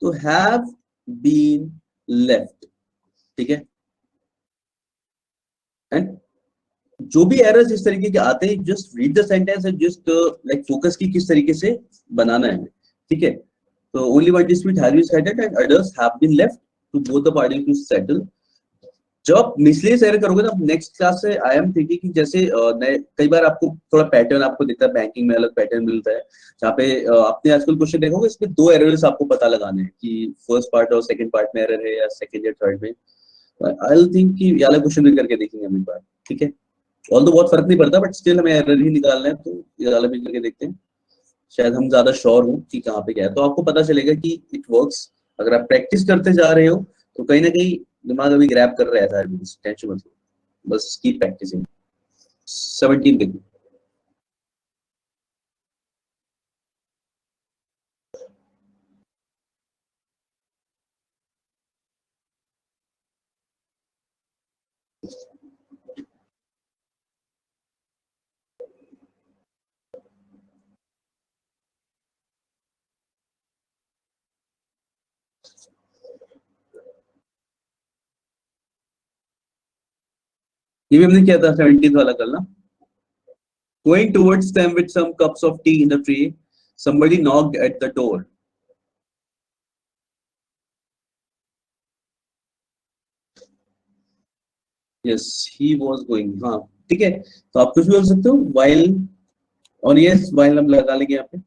S1: तो हैव बीन लेफ्ट, ठीक है। एंड जो भी एरर्स इस तरीके के आते हैं, just read the sentence and just like focus की किस तरीके से बनाना है, ठीक है। तो only one dispute has been settled and others have been left to both the parties to settle. जब आप मिसलेनियस एरर करोगे ना नेक्स्ट क्लास से, आई एम थिंकिंग कि जैसे कई बार आपको थोड़ा पैटर्न आपको दिखता है, बैंकिंग में अलग पैटर्न मिलता है, जहाँ पे आपने आजकल क्वेश्चन देखा होगा, इसमें दो एरर्स आपको पता लगाने हैं कि फर्स्ट पार्ट और सेकंड पार्ट में एरर है या सेकंड या थर्ड में। आई विल थिंक कि ये वाला क्वेश्चन भी करके देखेंगे हम एक बार, ठीक है। ऑल तो बहुत फर्क नहीं पड़ता, बट स्टिल हमें एरर ही निकालना है, तो ये वाला भी करके देखते हैं, शायद हम ज्यादा श्योर हो कि कहाँ पे क्या है, तो आपको पता चलेगा कि इट वर्क्स। अगर आप प्रैक्टिस करते जा रहे हो तो कहीं ना कहीं दिमाग अभी ग्रैब कर रहा है, टेंशन मत लो, बस कीप प्रैक्टिसिंग। 17 देखो, ये भी हमने किया था 17 वाला कल ना। Going towards them with some cups of tea in the tray, somebody knocked at the door. Yes, he was going. हाँ ठीक है, तो आप कुछ भी बोल सकते हो while, और yes while हम लगा लेंगे यहाँ पे,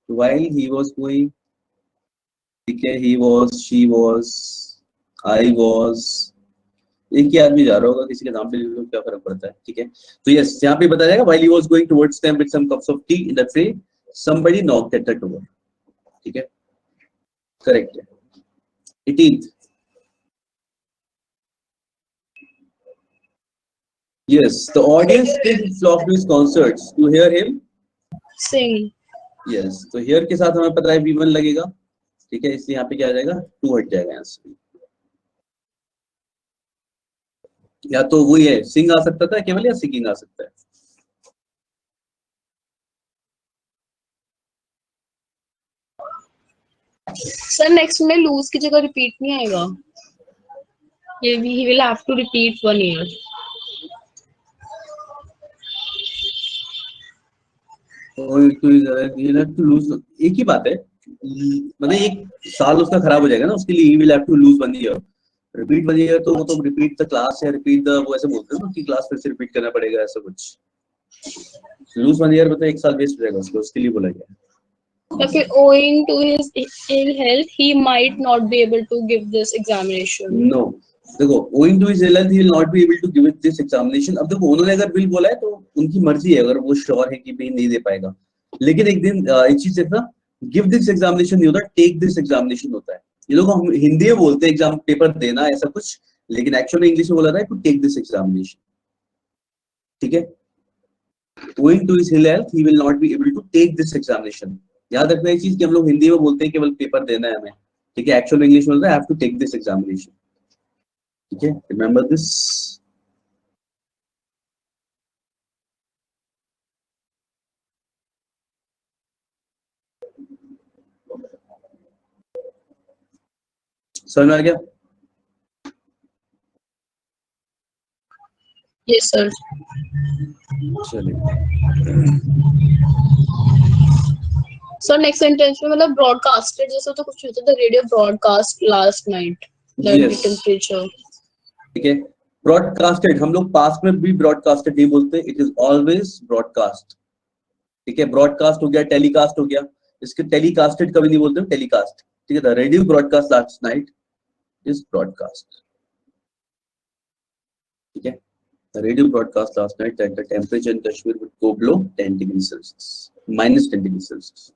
S1: while he was going, ठीक है, he was, she was, I was, एक ही आदमी जा रहा होगा, किसी के नाम पे लिख लो, क्या फर्क पड़ता है, ठीक है। तो यस यहाँ पे बताया जाएगा while he was going towards them with some cups of tea in the tray, somebody knocked at the door, ठीक है, करेक्ट है। 18th, yes, the audience did flock to his concerts to hear him
S2: sing.
S1: yes, तो here के साथ हमें पता है V1 लगेगा, ठीक है, इसलिए यहाँ पे क्या आ जाएगा, 2 हट जाएगा यहाँ से, या तो वही है सिंग आ सकता था केवल, या सिंगिंग आ सकता है।
S2: सर नेक्स्ट में लूज की जगह रिपीट नहीं आएगा, ये भी he will have to repeat 1 year.
S1: एक ही बात है, मतलब एक साल उसका खराब हो जाएगा ना, उसके लिए he will have to lose 1 year, repeat 1 year तो वो तो रिपीट द क्लास या रिपीट द, वो ऐसे बोलते हैं ना कि क्लास फिर से रिपीट करना पड़ेगा, ऐसा कुछ। लूज 1 year मतलब एक साल वेस्ट हो जाएगा उसको, उसके लिए बोला गया।
S2: But owing to his ill health, he might not be able to give this examination.
S1: No, देखो owing to his ill health he will not be able to give it this examination। अब देखो उन्होंने अगर bill बोला है तो उनकी मर्जी है, अगर वो श्योर है कि भाई नहीं दे पाएगा, लेकिन एक दिन एक चीज देखना, गिव दिस एग्जामिनेशन नहीं होता, टेक दिस एग्जामिनेशन होता है। ये लोग हम हिंदी में बोलते हैं एग्जाम पेपर देना ऐसा कुछ, लेकिन एक्चुअली इंग्लिश में बोला था टू टेक दिस एग्जामिनेशन, ठीक है। owing to his ill health he will not be able to take this examination, याद रखना ये चीज कि हम लोग हिंदी में बोलते हैं केवल पेपर देना है हमें, ठीक है, एक्चुअल इंग्लिश में होता है I have to take this examination, ठीक है, रिमेंबर दिस। समझ में आ गया?
S2: Yes, sir.
S1: चलिए,
S2: So next sentence में मतलब broadcasted जैसा तो कुछ नहीं होता, the radio broadcast last night that the
S1: yes,
S2: temperature.
S1: ठीक है, ब्रॉडकास्टेड हम लोग पास्ट में भी ब्रॉडकास्टेड नहीं बोलते, इट इज ऑलवेज ब्रॉडकास्ट, ठीक है, ब्रॉडकास्ट हो गया, टेलीकास्ट हो गया, इसके टेलीकास्टेड कभी नहीं बोलते, टेलीकास्ट, ठीक है, the radio broadcast last night is broadcast, ठीक है, the radio broadcast last night that the temperature in Kashmir would go below 10 degree Celsius, -10 degree Celsius.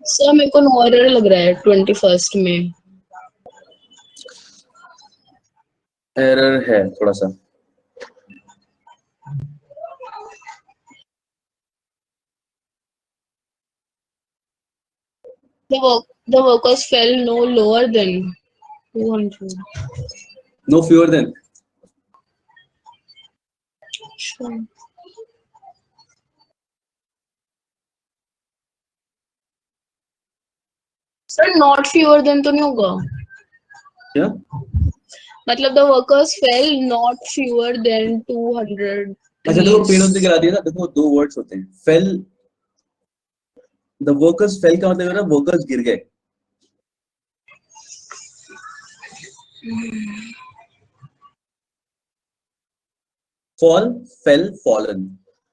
S2: Sir मेरे को नो एरर लग रहा है 21st में।
S1: एरर है थोड़ा सा,
S2: The workers fell no lower than 200.
S1: No fewer than,
S2: Sure. Sir not fewer than तो नहीं होगा,
S1: क्या?
S2: मतलब the workers fell not fewer than 200
S1: अच्छा देखो, पेड़ों से
S2: trees.
S1: गिरा दिया ना, देखो दो वर्ड्स होते हैं, फेल, द वर्कर्स फेल का मतलब है ना वर्कर्स गिर गए, fall, fail, fallen,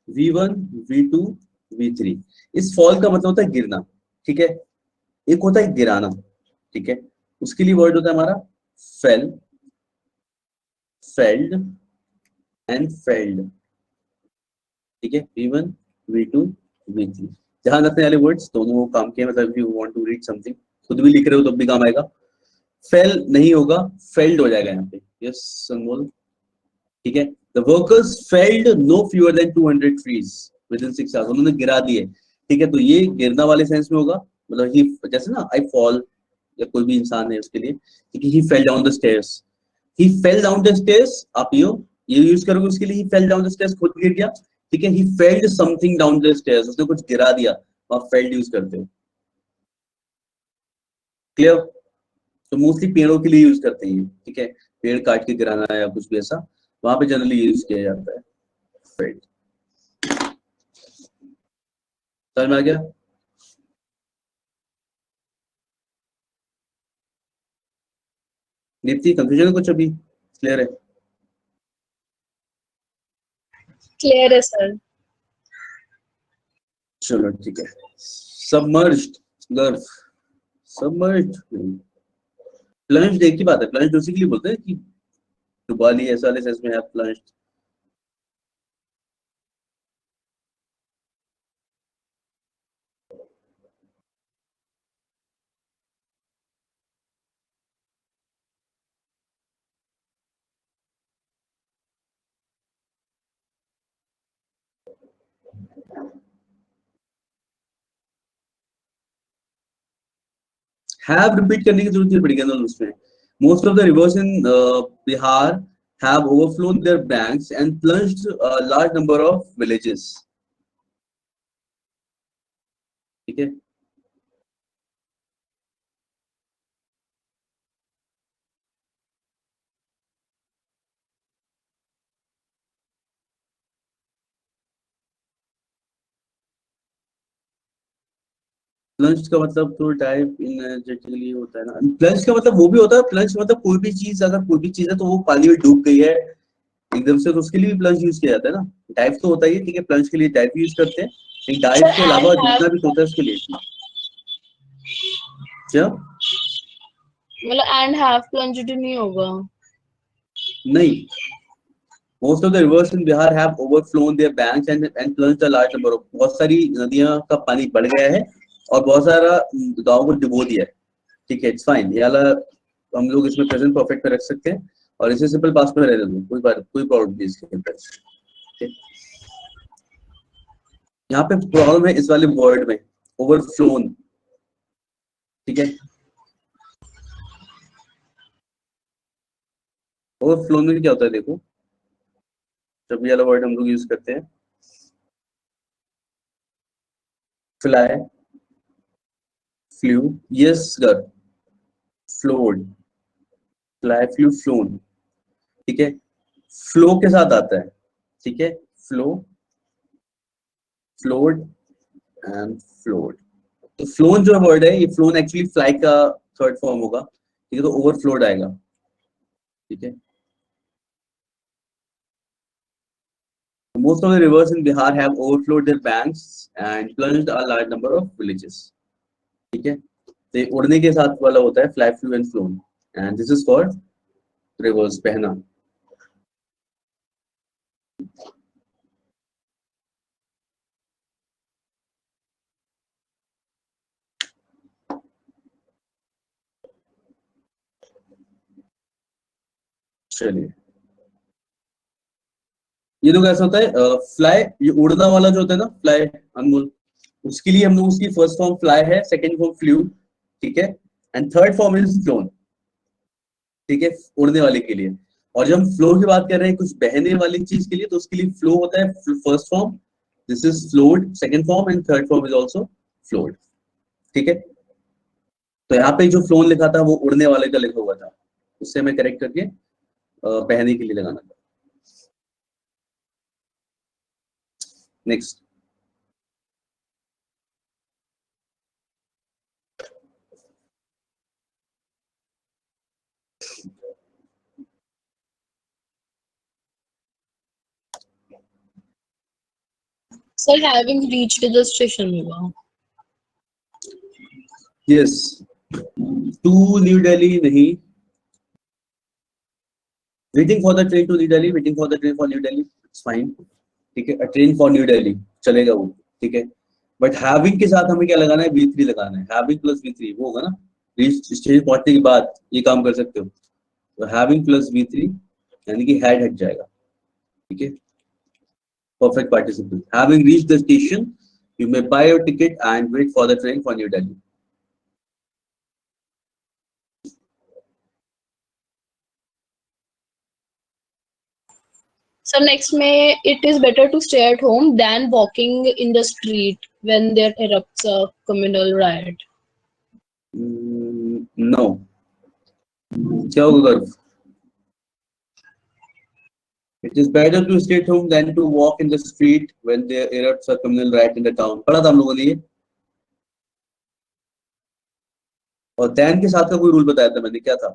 S1: V1, V2, V3, इस फॉल का मतलब होता है गिरना, ठीक है, एक होता है गिराना, ठीक है, उसके लिए वर्ड होता है हमारा फेल, फेल्ड एंड फेल्ड, ठीक है, V1, V2, V3, ध्यान रखने वाले वर्ड्स दोनों काम के, मतलब you want to read something, खुद भी लिख रहे हो तो भी काम आएगा, फेल नहीं होगा, फेल्ड हो जाएगा यहाँ पे, यस अनमोल, ठीक है, the workers felled no fewer than 200 trees within 6 hours, उन्होंने गिरा दिए, ठीक है, तो ये गिरना वाले सेंस में होगा, मतलब ही, जैसे ना आई फॉल, या कोई भी इंसान है उसके लिए, ठीक है, he fell down the stairs, he fell down the stairs, आप ये यूज करोगे उसके लिए, he fell down the stairs, खुद गिर गया, ठीक है, he felled something down the stairs, उसने कुछ गिरा दिया, आप फेल्ड यूज करते हो, क्लियर? तो मोस्टली पेड़ों के लिए यूज करते हैं, ठीक है, पेड़ काट के गिराना या कुछ भी ऐसा, वहां पे जनरली यूज किया जाता है फेल्ड। समझ में आ गया? दीप्ति कंफ्यूजन है कुछ अभी, क्लियर है?
S2: क्लियर है सर।
S1: चलो ठीक है, सबमर्ज्ड, गर्भ, सबमर्ज्ड, प्लंज्ड एक ही बात है, प्लंज्ड उसी के लिए बोलते हैं कि डुबा ली, ऐसा वाले सेंस में है प्लंज्ड। हैव रिपीट करने की जरूरत नहीं पड़ेगी ना उसमें, most of the reverse in Bihar have overflown their banks and plunged a large number of villages, ठीक है, प्लंज का मतलब तो टाइप एनर्जेटिकली होता है ना, प्लंज का मतलब वो भी होता है, प्लंज मतलब कोई भी चीज, अगर कोई भी चीज है तो वो पानी में डूब गई है एकदम से, तो उसके लिए भी प्लंज यूज किया जाता है ना, डाइव तो होता ही है, ठीक है, प्लंज के लिए डाइव यूज करते हैं, लेकिन डाइव
S2: सर
S1: के
S2: एंड
S1: अलावा
S2: हैव
S1: जितना भी होता है उसके लिए क्या,
S2: मतलब एंड हैव प्लंज्ड नहीं होगा।
S1: नहीं, Most of the rivers in Bihar have overflown their banks and plunged a large number of, बहुत सारी नदियां का पानी बढ़ गया है और बहुत सारा गांव को डुबो दिया है। ठीक है, इट्स फाइन, ये वाला हम लोग इसमें प्रेजेंट परफेक्ट में रख सकते हैं और इसे सिंपल पास्ट में रहने दो, कोई प्रॉब्लम नहीं इसके अंदर। ठीक, यहाँ पे प्रॉब्लम है इस वाले वर्ड में, ओवरफ्लोन। ठीक है, ओवरफ्लोन में क्या होता है, देखो जब ये वाला वर्ड हम लोग यूज करते हैं, फ्लाई, फ्लू, यस गर, फ्लोड, फ्लाई, फ्लू, फ्लोन। ठीक है, फ्लो के साथ आता है। ठीक है, फ्लो, फ्लोड एंड फ्लोड। तो फ्लोन जो वर्ड है, ये फ्लोन एक्चुअली फ्लाई का थर्ड फॉर्म होगा। ठीक है, तो ओवरफ्लोड आएगा। ठीक है, most of the rivers in Bihar have overflowed their banks and plunged a large number of villages. ठीक है, तो ये उड़ने के साथ वाला होता है fly, flew and flown, and this is for rivers, बहना। चलिए, ये लोग ऐसा होता है फ्लाई, ये उड़ना वाला जो होता है ना फ्लाई, अनमोल, उसके लिए हम लोग उसकी फर्स्ट फ्रॉम फ्लाई है, सेकंड फॉर्म फ्लू। ठीक है, and third form is phloem. ठीक है, उड़ने वाले के लिए। और जब हम फ्लो की बात कर रहे हैं कुछ बहने वाली चीज के लिए, तो उसके लिए फ्लो होता है first form, this is flowed, second form and third form is also flowed. ठीक है, तो यहाँ पे जो फ्लोन लिखा था वो उड़ने वाले का लिखा हुआ था, उससे मैं करेक्ट करके बहने के लिए लगाना था। Next,
S2: Sir, having reached the station होगा।
S1: यस, टू न्यू दिल्ली नहीं, waiting for the train to New Delhi, waiting for the train for New Delhi, it's fine. ठीक है, ट्रेन फॉर न्यू दिल्ली चलेगा वो। ठीक है, बट हैविंग के साथ हमें क्या लगाना है, V3 लगाना है, हैविंग प्लस V3 वो होगा ना, रीच स्टेज पहुंचने के बाद ये काम कर सकते हो, तो हैविंग प्लस V3 यानी कि हैड हट जाएगा। ठीक है, perfect participle, having reached the station you may buy your ticket and wait for the train for New Delhi.
S2: So next में it is better to stay at home than walking in the street when there erupts a communal riot.
S1: No, क्या होगा गर्व? It is better to stay at home than to walk in the street when there erupts a communal riot in the town. पढ़ा था हम लोगों ने ये, और then के साथ का कोई रूल बताया था मैंने, क्या था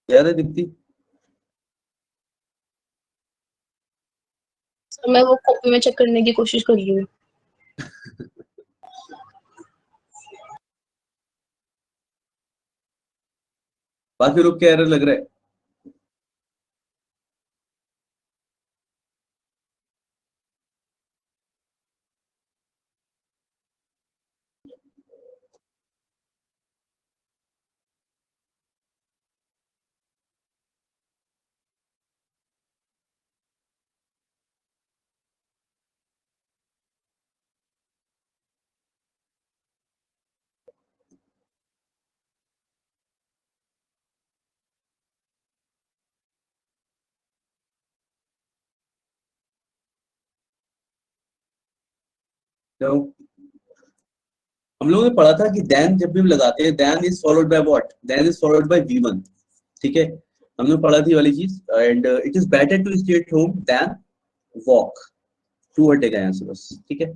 S1: याद है दीप्ति?
S2: So मैं वो कॉपी में चेक करने की कोशिश कर रही हूँ।
S1: बाकी लोग क्या एरर लग रहा है? तो हम लोगों ने पढ़ा था कि then जब भी हम लगाते हैं then is followed by what? Then is followed by V1। ठीक है, हमने पढ़ा थी वाली चीज, and it is better to stay at home than walk, टू हटेगा यहाँ से बस। ठीक है,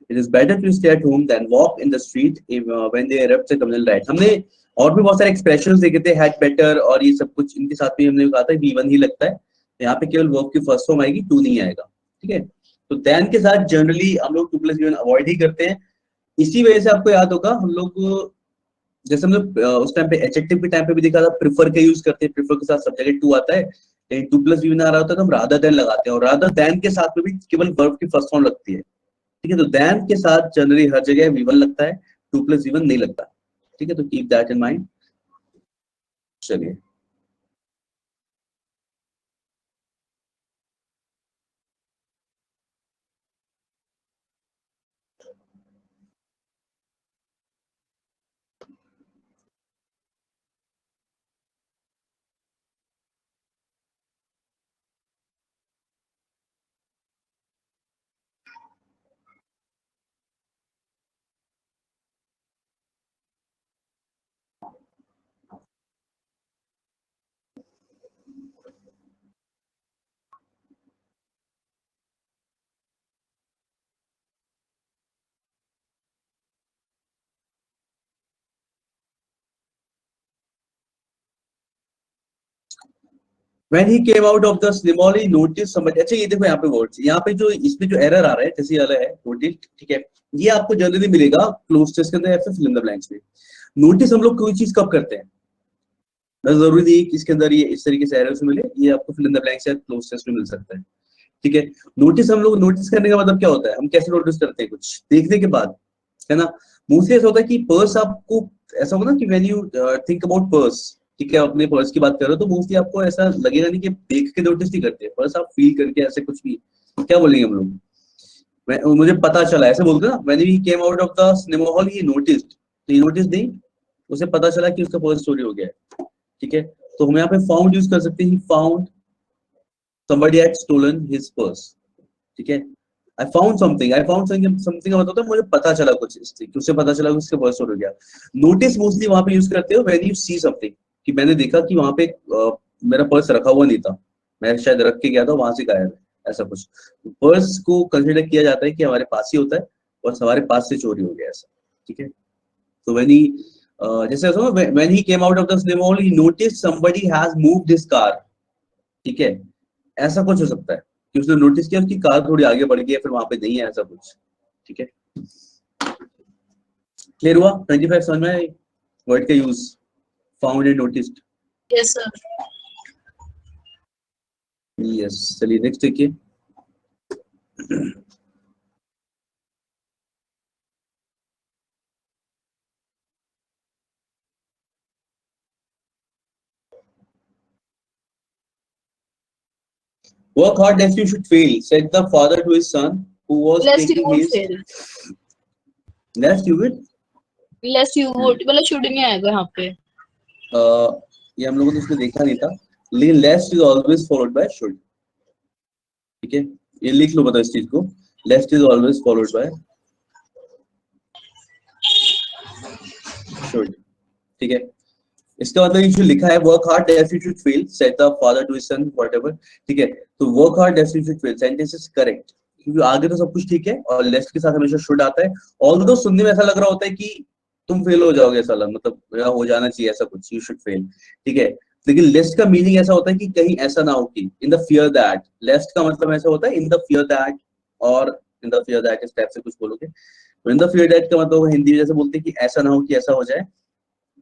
S1: it is better to stay at home than walk in the street when they erupt a communal riot. हमने और भी बहुत सारे एक्सप्रेशंस देखे थे, हैड बेटर और ये सब कुछ, इनके साथ भी हमने कहा था V1 ही लगता है, यहाँ पे केवल वर्ब की फर्स्ट फॉर्म आएगी, टू नहीं आएगा। ठीक है, तो देन के साथ जनरली हम लोग 2 + V1 अवॉइड ही करते हैं। इसी वजह से आपको याद होगा हम लोग जैसे हम लोग उस टाइम पे एडजेक्टिव के टाइम पे भी देखा था, प्रिफर का यूज करते हैं, प्रिफर के साथ सब्जेक्ट टू आता है, लेकिन टू प्लस वी आ रहा होता है तो हम रादर देन लगाते हैं, और रादर देन के साथ में भी केवल वर्ब की फर्स्ट फॉर्म लगती है, ठीक है। तो देन के साथ जनरली हर जगह वी लगता है, टू प्लस वी नहीं लगता, ठीक है। तो कीप दैट इन माइंड। चलिए, when he came out of the cinema he noticed somebody। अच्छा ये देखो यहाँ पे वर्ड्स, यहाँ पे जो इसमें जो एरर आ रहा है जैसे वाला है नोटिस, ठीक है, ये आपको जनरली मिलेगा क्लोज टेस्ट के अंदर या फिर फिल इन द ब्लैंक्स में। नोटिस हम लोग कोई चीज कब करते हैं, जरूरी नहीं है कि इसके अंदर ये इस तरीके से एरर्स मिले, ये आपको फिल इन द ब्लैंक्स या क्लोज टेस्ट में मिल सकता है, ठीक है। नोटिस हम लोग नोटिस करने का मतलब क्या होता है, हम कैसे नोटिस करते हैं कुछ देखने के बाद, है ना। मोस्टली ऐसा होता है कि पर्स आपको, ऐसा होगा ना कि when you think about purse, ठीक है, अपने पर्स की बात कर रहे हो तो मोस्टली आपको ऐसा लगेगा नहीं कि देख के नोटिस नहीं करते, पर्स आप फील करके ऐसे कुछ भी, क्या बोलेंगे हम लोग, मुझे पता चला ऐसे बोलते ना, when he came out of the cinema hall he noticed, तो ये नोटिस नहीं, उसे पता चला कि उसका पर्स चोरी हो गया है, ठीक है। तो हम यहाँ पे फाउंड यूज कर सकते हैं, found somebody had stolen his purse, ठीक है। I found something का मतलब होता है मुझे पता चला कुछ, कि उसे पता चला कि उसके पर्स चोरी हो गया। नोटिस मोस्टली वहां पे यूज करते हो व्हेन यू सी समथिंग, कि मैंने देखा कि वहां पे मेरा पर्स रखा हुआ नहीं था, मैं शायद रख के गया था वहां से गायब है, ऐसा कुछ। पर्स को कंसिडर किया जाता है कि हमारे पास ही होता है और हमारे पास से चोरी हो गया, ऐसा, ठीक है। तो व्हेन ही जैसे when he came out of the cinema hall he notice somebody has moved his car, ठीक है, ऐसा कुछ हो सकता है कि उसने नोटिस किया उसकी कार थोड़ी आगे बढ़ गई है, फिर वहां पे नहीं है, ऐसा कुछ, ठीक है। क्लियर हुआ 25 समझ में वर्ड का use, found and noticed.
S2: Yes, sir.
S1: Yes, चलिए नेक्स्ट देखिए। Work hard lest you should fail, said the father to his son who was
S2: Lest you
S1: taking
S2: would
S1: his,
S2: fail.
S1: lest you will,
S2: Lest you would, मतलब should नहीं आएगा यहाँ पे।
S1: ये हम लोगों ने उसमें देखा नहीं था, लेकिन lest is always followed by should, ठीक है, ये लिख लो, बताओ इस चीज को, lest is always followed by should, ठीक है। इसका मतलब ये जो लिखा है work hard lest you should fail, said the father to his son whatever, ठीक है। तो work hard lest you should fail sentence is correct, क्योंकि आगे तो सब कुछ ठीक है और लेस्ट के साथ हमेशा शुड आता है। ऑल्दो सुनने में ऐसा लग रहा होता है कि तुम फेल हो जाओगे, ऐसा मतलब हो जाना चाहिए ऐसा कुछ, यू शुड फेल, ठीक है। लेकिन लेस्ट का मीनिंग ऐसा होता है कि कहीं ऐसा ना हो कि इन द फियर दैट, लेस्ट का मतलब ऐसा होता है इन द फियर दैट, और इन द फियर दैट इस टाइप से कुछ बोलोगे, तो इन द फियर दैट का मतलब हिंदी में जैसे बोलते हैं कि ऐसा ना हो कि ऐसा हो जाए,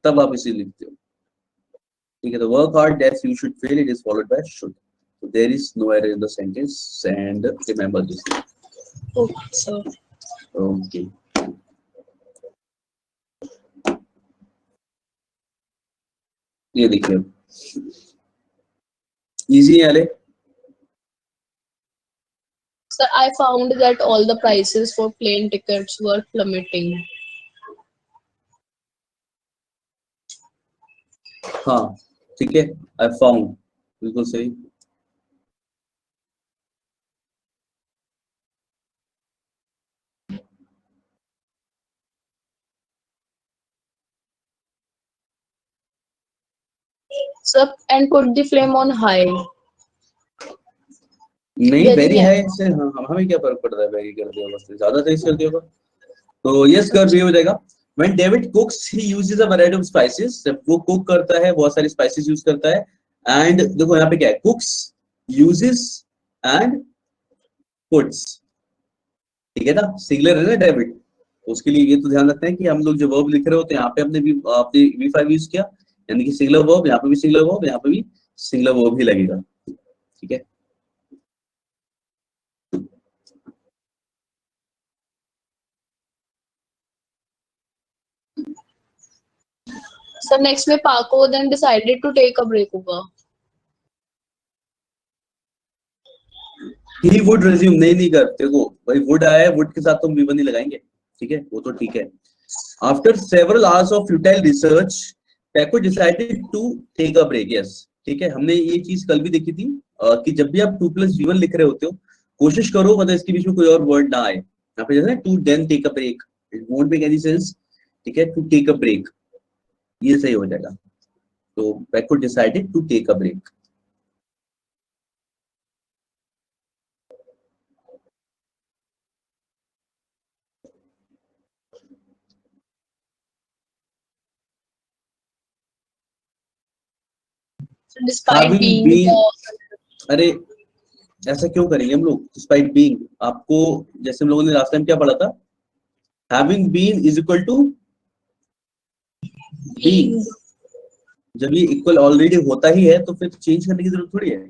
S1: तब आप इसे लिखते हो, ठीक है। तो work hard that you should fail it is followed by should, so there is no error in the sentence and remember this,
S2: Okay, sir.
S1: okay। ये देखिए इजी है वाले।
S2: Sir, I found that all the prices for plane tickets were plummeting.
S1: हाँ, ठीक है, I found, बिल्कुल सही।
S2: Sir, and put the flame on high.
S1: नहीं,
S2: ये
S1: वेरी
S2: नहीं है।
S1: हाई से हमें क्या फर्क पड़ता है, वेरी कर दिया बस, ज्यादा सही कर दिया होगा तो यस कर भी हो जाएगा। When David cooks, he uses a variety of spices. जब वो कुक करता है बहुत सारी स्पाइसेस यूज करता है, एंड देखो यहाँ पे क्या है, कुक्स, यूजेस एंड पुट्स, ठीक है ना, सिंगुलर है ना डेविड, उसके लिए ये तो ध्यान रखना है कि हम लोग जो वर्ब लिख रहे होते हैं यहाँ पे आपने V5 यूज किया, यानी कि सिंगुलर वर्ब, यहाँ पे भी सिंगुलर वर्ब, यहाँ पे भी सिंगुलर वर्ब ही लगेगा, ठीक है।
S2: सर नेक्स्ट में पाको then decided to take a break होगा।
S1: ही वुड रिज्यूम, नहीं कर, देखो भाई वुड आया है, वुड के साथ तो हम V1 ही लगाएंगे, ठीक है, वो तो ठीक है। After several hours of futile research Paco decided to take a break, yes, ठीक है। हमने ये चीज कल भी देखी थी कि जब भी आप 2+V1 लिख रहे होते हो, कोशिश करो मतलब इसके बीच में कोई और वर्ड ना आए। यहाँ पे जैसे to then take a break, it won't make any sense, ठीक है, टू टेक अ ब्रेक, ये सही हो जाएगा। तो Paco decided to take a break.
S2: Despite being
S1: अरे ऐसा क्यों करेंगे हम लोग, डिस्पाइट बीइंग, आपको जैसे हम लोगों ने लास्ट टाइम क्या पढ़ा था, having been is equal to being. जब ये इक्वल ऑलरेडी होता ही है तो फिर चेंज करने की जरूरत थोड़ी है।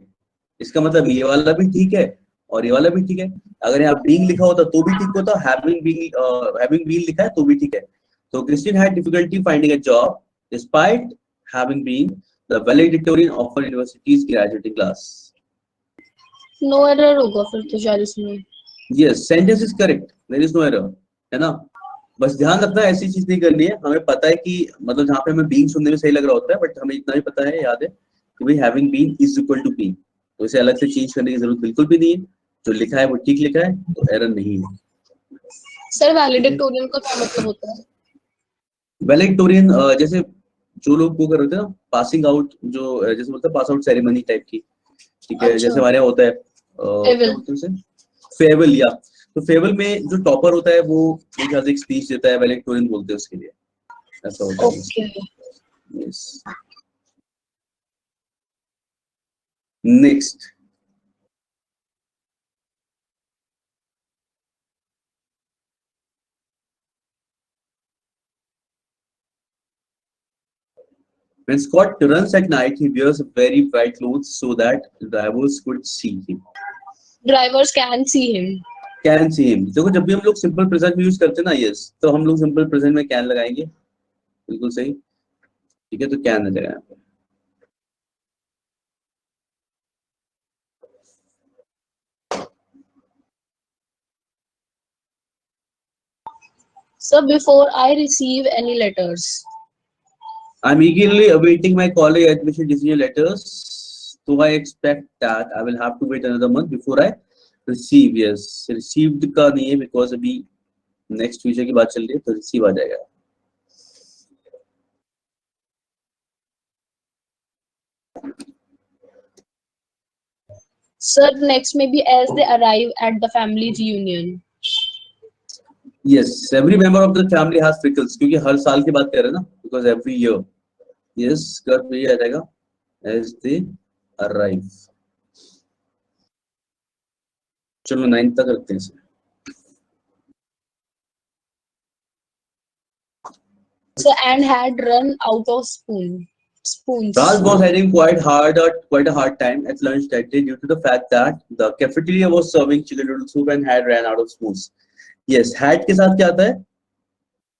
S1: इसका मतलब ये वाला भी ठीक है और ये वाला भी ठीक है। अगर यहाँ बीइंग लिखा होता तो भी ठीक होता, हैविंग बीन लिखा है तो भी ठीक है। तो Christian had difficulty finding a job despite having been the valedictorian of university's graduating class.
S2: No error होगा फिर तो शायद इसमें।
S1: Yes, sentence is correct, there is no error, है ना। बस ध्यान रखना ऐसी चीज नहीं करनी है। हमें पता है कि मतलब जहाँ पे हमें बीइंग सुनने में सही लग रहा होता है, बट हमें इतना भी पता है, याद है कि भाई having been is equal to being, तो इसे अलग से चेंज करने की जरूरत बिल्कुल भी नहीं है। जो लिखा है वो ठीक लिखा है, तो एरर नहीं है।
S2: सर वैलिडिक्टोरियन का क्या मतलब होता है?
S1: वैलेडिक्टोरियन जैसे जो लोग वो कर रहे थे ना, पासिंग आउट, जो जैसे बोलते हैं पास आउट सेरेमनी टाइप की, ठीक है।
S2: अच्छा।
S1: जैसे हमारे यहाँ होता है क्या बोलते हैं उसे, फेयरवेल, या तो फेयरवेल में जो टॉपर होता है वो एक आध एक स्पीच देता है, वैलेडिक्टोरियन बोलते हैं उसके लिए, ऐसा होता है।
S2: Okay.
S1: Yes, next. When Scott runs at night, he wears very bright clothes so that drivers could see him.
S2: Drivers can see him.
S1: Can see him. देखो जब भी हम लोग सिंपल प्रेजेंट में यूज करते हैं ना, यस, तो हम लोग सिंपल प्रेजेंट में कैन लगाएंगे, बिल्कुल सही, ठीक है। तो कैन आ जाएगा यहाँ पे।
S2: So before I receive any letters,
S1: I'm eagerly awaiting my college admission decision letters. So I expect that I will have to wait another month before I receive. Yes, received का नहीं है because अभी next future की बात चल रही है, तो रिसीव आ जाएगा।
S2: sir next maybe as they arrive at the family reunion.
S1: Yes, every member of the family has pickles, क्योंकि हर साल की बात कर रहे हैं ना, because every year. Yes, कर भी आ जाएगा as they arrive. चलो 9 तक रखते हैं इसे।
S2: So and had run out of spoons.
S1: Raj was having quite a hard time at lunch that day due to the fact that the cafeteria was serving chicken noodle soup and had ran out of spoons. Yes, had के साथ क्या आता है?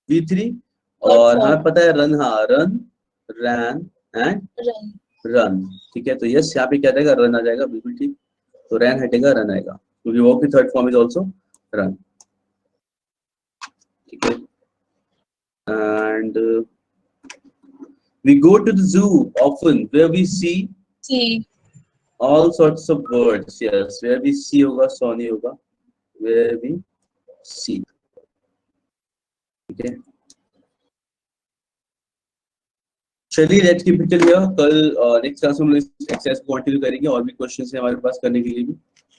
S1: V3, और हमें पता है run, हाँ, रन, ran and रन, ठीक है। तो यस, यहाँ पे क्या आएगा, रन आ जाएगा, बिल्कुल ठीक। तो रैन हटेगा, रन आएगा, क्योंकि वर्ब की third form is also run, ठीक है। And we go to the zoo often where we see all sorts of birds. Yes, where we see होगा, saw नहीं होगा, where we see, ठीक है। चलिए लेट्स कीप इट हियर। कल next class में हम एक्सरसाइज को कंटिन्यू करेंगे, और भी क्वेश्चंस हैं हमारे पास करने के लिए भी,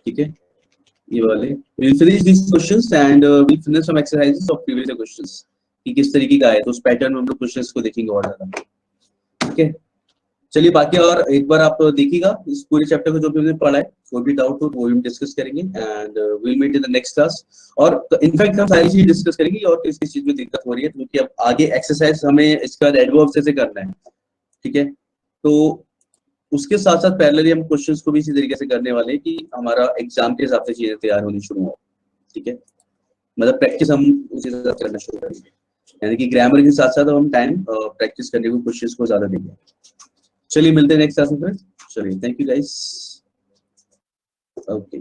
S1: ठीक है। ये वाले we'll finish these questions and we'll finish some exercises of previous questions कि किस तरीके का है, तो उस पैटर्न में हम लोग क्वेश्चंस को देखेंगे और ज्यादा, ठीक है। चलिए बाकी और एक बार आप देखिएगा इस पूरे चैप्टर को जो भी हमने पढ़ा है, कोई भी डाउट हो तो वो भी डिस्कस करेंगे and will meet in the next class. और इनफैक्ट हम सारी चीज डिस्कस करेंगे और किस किस चीज में दिक्कत हो रही है, क्योंकि अब आगे एक्सरसाइज हमें इसके बाद एडवर्ब से करना है, ठीक है। तो उसके साथ साथ पैरेलली हम क्वेश्चंस को भी इसी तरीके से करने वाले हैं कि हमारा एग्जाम के हिसाब से चीजें तैयार होनी शुरू हो, ठीक है। मतलब प्रैक्टिस हम उसी हिसाब से करना शुरू करेंगे, यानी कि ग्रामर के साथ साथ हम टाइम प्रैक्टिस करने को क्वेश्चंस को ज्यादा देंगे। चलिए मिलते हैं नेक्स्ट क्लास में। चलिए थैंक यू गाइस। ओके।